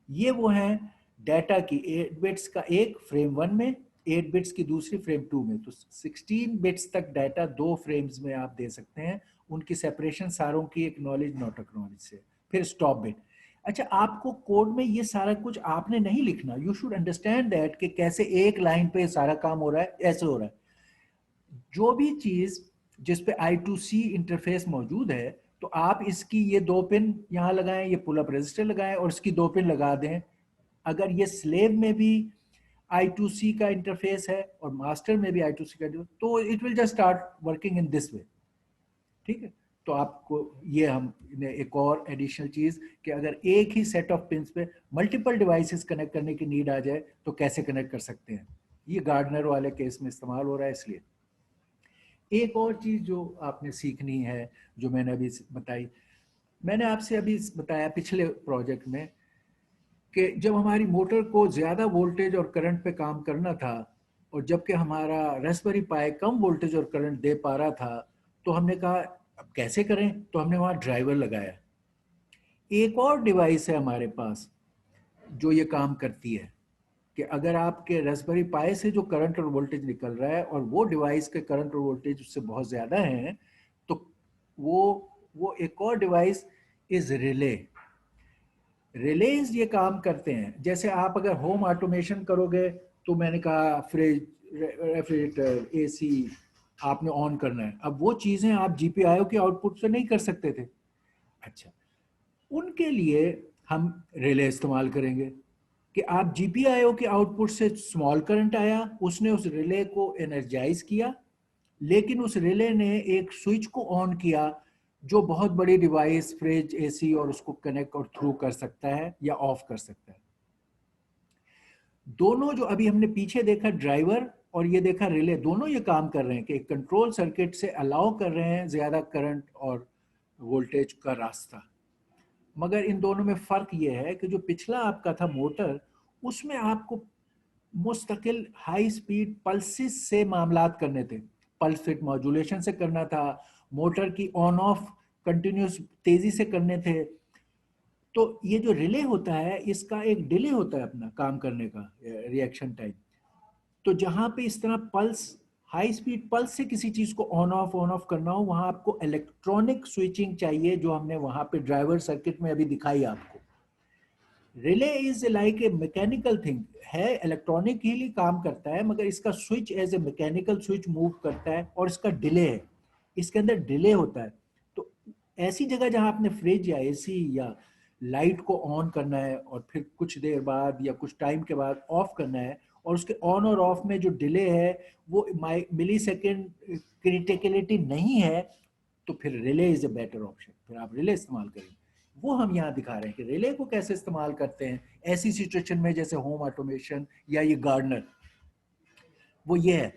ये वो है डाटा की 8 बिट्स का एक फ्रेम 1 में, 8 बिट्स की दूसरी फ्रेम 2 में। तो 16 बिट्स तक डाटा 2 फ्रेम्स में आप दे सकते हैं। उनकी सेपरेशन सारों की एक्नॉलेज नॉट एक्नॉलेज से। फिर स्टॉप बिट। अच्छा, आपको कोड में ये सारा कुछ आपने नहीं लिखना, यू शुड अंडरस्टैंड दैट कि कैसे एक लाइन पे सारा काम हो रहा है, ऐसे हो रहा है। जो भी चीज जिस पे I2C इंटरफेस मौजूद है, तो आप इसकी ये 2 पिन यहाँ लगाएं, ये पुल अप रजिस्टर लगाएं और इसकी 2 पिन लगा दें। अगर ये स्लेव में भी I2C का इंटरफेस है और मास्टर में भी I2C का, तो it will just start working in this way. ठीक है, तो आपको ये हम एक और एडिशनल चीज कि अगर एक ही सेट ऑफ पिंस पे मल्टीपल डिवाइसेस कनेक्ट करने की नीड आ जाए तो कैसे कनेक्ट कर सकते हैं, ये गार्डनर वाले केस में इस्तेमाल हो रहा है। इसलिए एक और चीज जो आपने सीखनी है, जो मैंने अभी बताई, मैंने आपसे अभी बताया पिछले प्रोजेक्ट में कि जब हमारी मोटर को ज्यादा वोल्टेज और करंट पे काम करना था और जबकि हमारा रास्पबेरी पाई कम वोल्टेज और करंट दे पा रहा था, तो हमने कहा अब कैसे करें, तो हमने वहां ड्राइवर लगाया। एक और डिवाइस है हमारे पास जो ये काम करती है कि अगर आपके रास्पबेरी पाई से जो करंट और वोल्टेज निकल रहा है और वो डिवाइस के करंट और वोल्टेज उससे बहुत ज्यादा है, तो वो एक और डिवाइस इज रिले। रिलेज ये काम करते हैं, जैसे आप अगर होम ऑटोमेशन करोगे, तो मैंने कहा फ्रिज, रेफ्रिजरेटर, एसी आपने ऑन करना है। अब वो चीजें आप जीपीआईओ के आउटपुट से नहीं कर सकते थे। अच्छा, उनके लिए हम रिले इस्तेमाल करेंगे कि आप जीपीआईओ के आउटपुट से स्मॉल करंट आया, उसने उस रिले को एनर्जाइज किया, लेकिन उस रिले ने एक स्विच को ऑन किया जो बहुत बड़ी डिवाइस, फ्रिज, एसी और उसको कनेक्ट और थ्रू कर सकता है या ऑफ कर सकता है। दोनों जो अभी हमने पीछे देखा ड्राइवर और ये देखा रिले, दोनों ये काम कर रहे हैं कि एक कंट्रोल सर्किट से अलाउ कर रहे हैं ज्यादा करंट और वोल्टेज का रास्ता। मगर इन दोनों में फर्क ये है कि जो पिछला आपका था मोटर, उसमें आपको मुस्तकिल हाई स्पीड पल्सेस से मामलात करने थे, पल्स विड्थ मॉड्यूलेशन से करना था, मोटर की ऑन ऑफ कंटिन्यूस तेजी से करने थे। तो ये जो रिले होता है इसका एक डिले होता है अपना काम करने का, रिएक्शन टाइम। तो जहां पे इस तरह पल्स, हाई स्पीड पल्स से किसी चीज को ऑन ऑफ करना हो, वहां आपको इलेक्ट्रॉनिक स्विचिंग चाहिए, जो हमने वहां पे ड्राइवर सर्किट में अभी दिखाई आपको। Relay is like a mechanical thing है, इलेक्ट्रॉनिक ही काम करता है, मगर इसका switch as a mechanical switch move करता है और इसका डिले है, इसके अंदर डिले होता है। तो ऐसी जगह जहां आपने फ्रिज या एसी या लाइट को ऑन करना है और फिर कुछ देर बाद या कुछ टाइम के बाद ऑफ करना है, और उसके ऑन और ऑफ में जो डिले है वो मिली सेकेंड क्रिटिकलिटी नहीं है, तो फिर relay is a better option, फिर आप रिले इस्तेमाल करें। वो हम यहाँ दिखा रहे हैं कि रिले को कैसे इस्तेमाल करते हैं ऐसी सिचुएशन में जैसे होम ऑटोमेशन या ये गार्डनर। वो ये है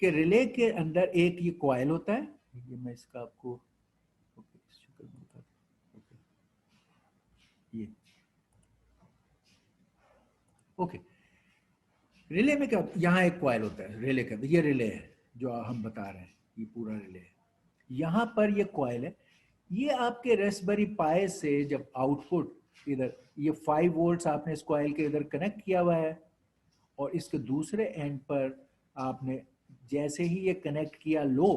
कि रिले के अंदर एक ये कॉइल होता है, ये मैं इसका आपको ये ओके। रिले में क्या होता है, यहाँ एक कॉइल होता है रिले के अंदर, ये रिले है जो हम बता रहे हैं, ये पूरा रिले है। यहाँ पर ये कॉइल है, ये आपके रास्पबेरी पाई से जब आउटपुट इधर ये 5 वोल्ट्स आपने इस कॉइल के इधर कनेक्ट किया हुआ है, और इसके दूसरे एंड पर आपने जैसे ही ये कनेक्ट किया लो,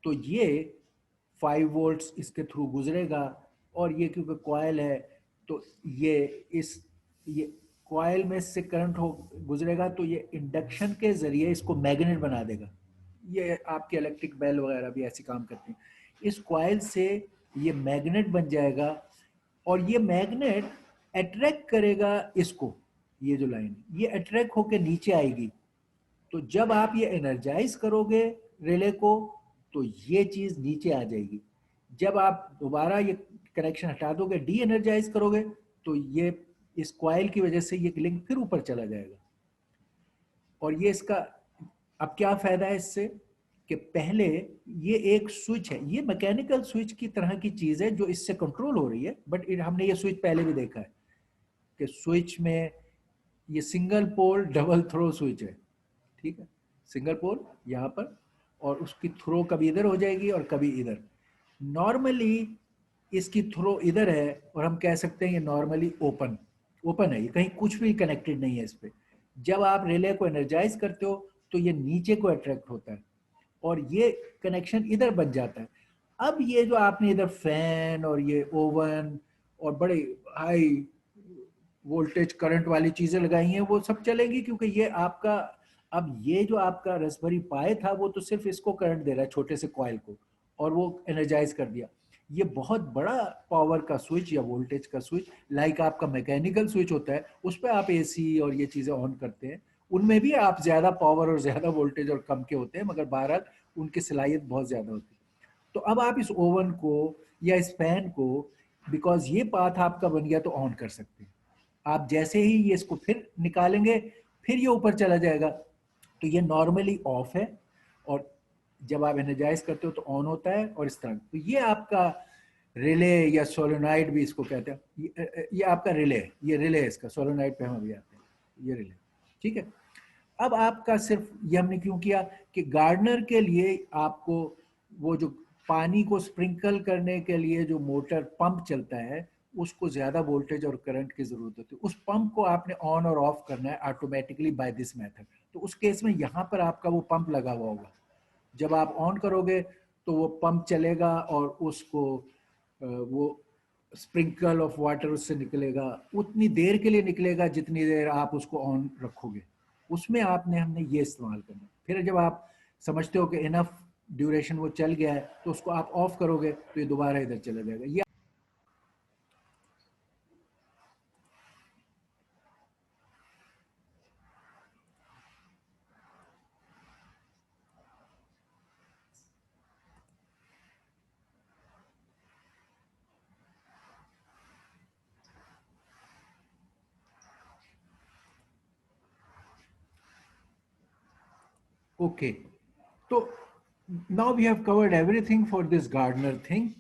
तो ये 5 वोल्ट्स इसके थ्रू गुजरेगा, और ये क्योंकि कॉइल है तो ये कॉइल में से करंट हो गुजरेगा, तो ये इंडक्शन के जरिए इसको मैग्नेट बना देगा। ये आपके इलेक्ट्रिक बेल वगैरह भी ऐसे काम करते हैं। इस कॉइल से ये मैग्नेट बन जाएगा, और ये मैग्नेट अट्रैक्ट करेगा इसको, ये जो लाइन ये अट्रैक्ट होके नीचे आएगी। तो जब आप ये एनर्जाइज करोगे रिले को, तो ये चीज नीचे आ जाएगी। जब आप दोबारा ये कनेक्शन हटा दोगे, डी एनर्जाइज करोगे, तो ये इस कॉइल की वजह से ये लिंक फिर ऊपर चला जाएगा। और ये इसका अब क्या फायदा है इससे कि पहले ये एक स्विच है, ये मैकेनिकल स्विच की तरह की चीज है जो इससे कंट्रोल हो रही है, बट हमने ये स्विच पहले भी देखा है कि स्विच में ये single pole double throw switch है, ठीक है, सिंगल पोल यहाँ पर, और उसकी थ्रो कभी इधर हो जाएगी और कभी इधर। नॉर्मली इसकी थ्रो इधर है और हम कह सकते हैं ये नॉर्मली ओपन ओपन है, ये कहीं कुछ भी कनेक्टेड नहीं है इस पे। जब आप रिले को एनर्जाइज करते हो तो ये नीचे को अट्रैक्ट होता है और ये कनेक्शन इधर बन जाता है। अब ये जो आपने इधर फैन और ये ओवन और बड़े हाई वोल्टेज करंट वाली चीजें लगाई हैं वो सब चलेंगी, क्योंकि ये आपका, अब ये जो आपका रास्पबेरी पाई था वो तो सिर्फ इसको करंट दे रहा है, छोटे से कॉइल को, और वो एनर्जाइज कर दिया। ये बहुत बड़ा पावर का स्विच या वोल्टेज का स्विच, लाइक आपका मैकेनिकल स्विच होता है उस पर आप एसी और ये चीजें ऑन करते हैं, उनमें भी आप ज्यादा पावर और ज्यादा वोल्टेज और कम के होते हैं, मगर बहरहाल उनकी सलाहियत बहुत ज्यादा होती है। तो अब आप इस ओवन को या इस फैन को, बिकॉज ये पाथ आपका बन गया, तो ऑन कर सकते हैं। आप जैसे ही ये इसको फिर निकालेंगे फिर ये ऊपर चला जाएगा, तो ये नॉर्मली ऑफ है, और जब आप एनर्जाइज करते हो तो ऑन होता है, और इस तरह। तो ये आपका रिले या सोलोनाइड भी इसको कहते हैं, ये आपका रिले है, ये रिले है इसका, सोलोनाइड पे हम अभी आते हैं, ये रिले, ठीक है। अब आपका सिर्फ ये हमने क्यों किया कि गार्डनर के लिए आपको वो जो पानी को स्प्रिंकल करने के लिए जो मोटर पंप चलता है उसको ज्यादा वोल्टेज और करंट की जरूरत होती है, उस पंप को आपने ऑन और ऑफ करना है ऑटोमेटिकली बाय दिस मेथड। तो उस केस में यहाँ पर आपका वो पंप लगा हुआ होगा, जब आप ऑन करोगे तो वो पंप चलेगा और उसको वो स्प्रिंकल ऑफ वाटर उससे निकलेगा, उतनी देर के लिए निकलेगा जितनी देर आप उसको ऑन रखोगे, उसमें आपने हमने ये इस्तेमाल करना। फिर जब आप समझते हो कि इनफ ड्यूरेशन वो चल गया है तो उसको आप ऑफ करोगे तो ये दोबारा इधर चला जाएगा। ये okay, so now we have covered everything for this gardener thing.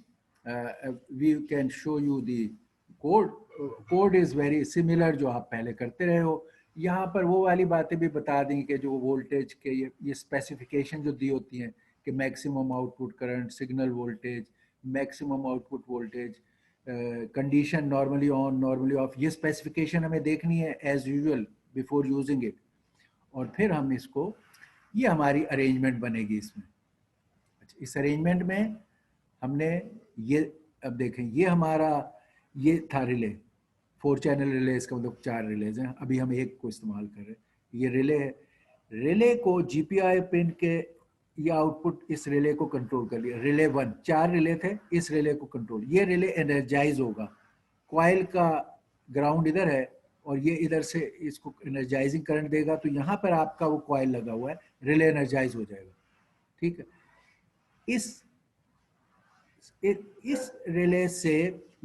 We can show you the code. Code is very similar जो आप पहले करते रहे हो। यहाँ पर वो वाली बातें भी बता देंगे कि जो वोल्टेज के ये स्पेसिफिकेशन जो दी होती हैं कि maximum output current, signal voltage, maximum output voltage, condition normally on normally off, ये स्पेसिफिकेशन हमें देखनी है as usual before using it. और फिर हम इसको, ये हमारी अरेंजमेंट बनेगी इसमें। अच्छा, इस अरेंजमेंट में हमने ये, अब देखें ये हमारा ये था रिले, 4 चैनल रिले, इसका मतलब 4 रिलेज हैं, अभी हम एक को इस्तेमाल कर रहे हैं, ये रिले है। रिले को जीपीआई पिन के ये आउटपुट इस रिले को कंट्रोल कर लिया, रिले 1, 4 रिले थे, इस रिले को कंट्रोल, ये रिले एनर्जाइज होगा, कॉइल का ग्राउंड इधर है और ये इधर से इसको एनर्जाइजिंग करंट देगा, तो यहाँ पर आपका वो कॉइल लगा हुआ है, रिले एनर्जाइज हो जाएगा, ठीक है। इस रिले से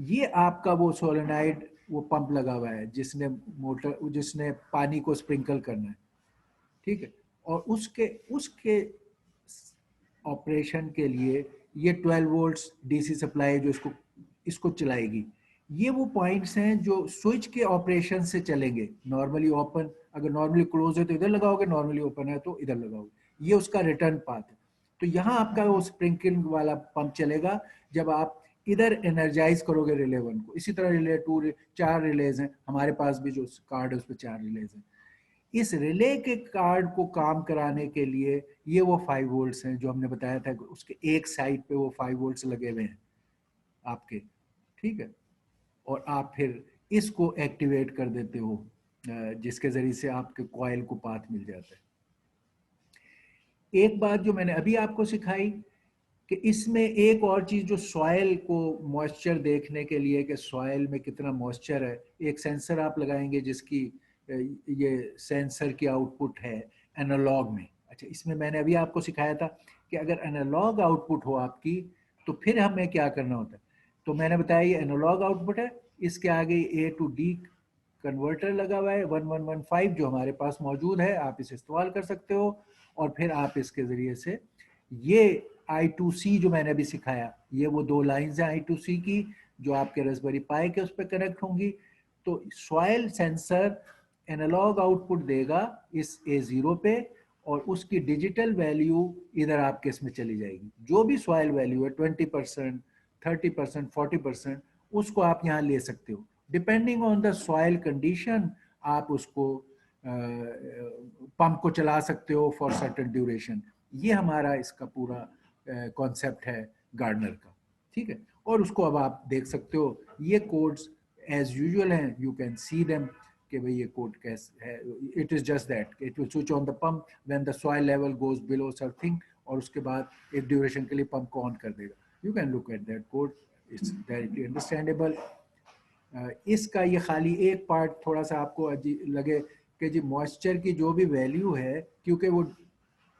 ये आपका वो सोलेनाइड वो पंप लगा हुआ है जिसने मोटर, जिसने पानी को स्प्रिंकल करना है, ठीक है। और उसके उसके ऑपरेशन के लिए ये 12 वोल्ट्स डीसी सप्लाई जो इसको चलाएगी। ये वो पॉइंट्स हैं जो स्विच के ऑपरेशन से चलेंगे, नॉर्मली ओपन, अगर नॉर्मली क्लोज है तो इधर लगाओगे, नॉर्मली ओपन है तो इधर लगाओगे, ये उसका रिटर्न पाथ है। तो यहाँ आपका वो स्प्रिंकलिंग वाला पंप चलेगा जब आप इधर एनर्जाइज करोगे रिले 1 को। इसी तरह रिले 2, 4 रिलेज हैं हमारे पास भी, जो कार्ड है उस पर 4 रिलेज हैं। इस रिले के कार्ड को काम कराने के लिए ये वो 5 वोल्ट्स हैं जो हमने बताया था, उसके एक साइड पे वो 5 वोल्ट्स लगे हुए हैं आपके, ठीक है। और आप फिर इसको एक्टिवेट कर देते हो जिसके जरिए से आपके कॉइल को पाथ मिल जाता है। एक बात जो मैंने अभी आपको सिखाई कि इसमें एक और चीज जो सॉइल को मॉइस्चर देखने के लिए कि सॉइल में कितना मॉइस्चर है, एक सेंसर आप लगाएंगे जिसकी ये सेंसर की आउटपुट है एनालॉग में। अच्छा, इसमें मैंने अभी आपको सिखाया था कि अगर एनालॉग आउटपुट हो आपकी तो फिर हमें क्या करना होता है, तो मैंने बताया ये एनालॉग आउटपुट है, इसके आगे ए टू डी कन्वर्टर लगा हुआ है 1115 जो हमारे पास मौजूद है, आप इसे इस्तेमाल कर सकते हो। और फिर आप इसके ज़रिए से ये I2C जो मैंने अभी सिखाया, ये वो 2 लाइन्स हैं I2C की जो आपके रास्पबेरी पाई के उस पर कनेक्ट होंगी। तो सॉइल सेंसर एनालॉग आउटपुट देगा इस A0 पे, और उसकी डिजिटल वैल्यू इधर आपके इसमें चली जाएगी। जो भी सॉइल वैल्यू है 20%, 30%, 40%, उसको आप यहाँ ले सकते हो। Depending on the soil condition आप उसको पंप को चला सकते हो फॉर सर्टेन ड्यूरेशन। ये हमारा इसका पूरा कॉन्सेप्ट है गार्डनर का, ठीक है। और उसको अब आप देख सकते हो, ये कोड्स एज यूजुअल हैं, यू कैन सी देम कि भाई ये कोड कैसे है। It is just that it will switch on the pump when the soil level goes below something, और उसके बाद एक ड्यूरेशन के लिए पंप को ऑन कर देगा। You can look at that code, it's directly understandable. इसका ये खाली एक पार्ट थोड़ा सा आपको अजीब लगे कि जी मॉइस्चर की जो भी वैल्यू है, क्योंकि वो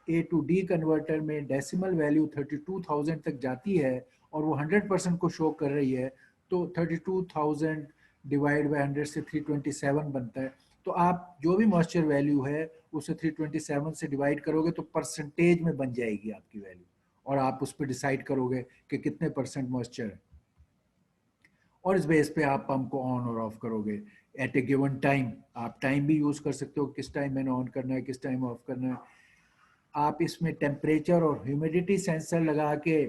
ए टू डी कन्वर्टर में डेसिमल वैल्यू 32,000 तक जाती है और वो 100% को शो कर रही है, तो 32,000 डिवाइड बाई 100 से 327 बनता है। तो आप जो भी मॉइस्चर वैल्यू है उसे 327 से डिवाइड करोगे तो परसेंटेज में बन जाएगी आपकी वैल्यू, और आप उस पर डिसाइड करोगे कि कितने परसेंट मॉइस्चर है, और इस बेस पे आप पंप को ऑन और ऑफ करोगे एट ए गिवन टाइम। आप टाइम भी यूज़ कर सकते हो, किस टाइम मैंने ऑन करना है, किस टाइम ऑफ करना है। आप इसमें टेम्परेचर और ह्यूमिडिटी सेंसर लगा के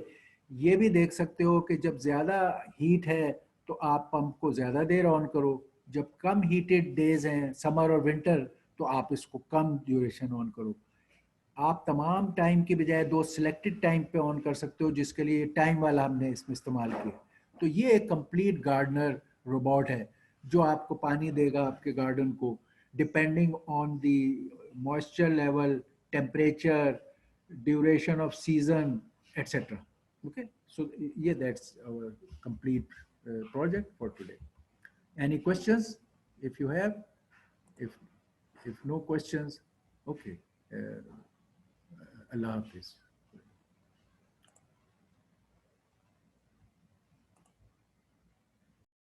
ये भी देख सकते हो कि जब ज़्यादा हीट है तो आप पंप को ज़्यादा देर ऑन करो, जब कम हीटेड डेज हैं समर और विंटर तो आप इसको कम ड्यूरेशन ऑन करो। आप तमाम टाइम की बजाय 2 सिलेक्टेड टाइम पे ऑन कर सकते हो, जिसके लिए टाइम वाला हमने इसमें इस्तेमाल किया। तो ये एक कंप्लीट गार्डनर रोबोट है जो आपको पानी देगा आपके गार्डन को depending on the moisture level, temperature, duration off season, etcetera. Okay, so yeah, that's our complete project for today. Any questions? If you have, if no questions, okay. Allah Hafiz.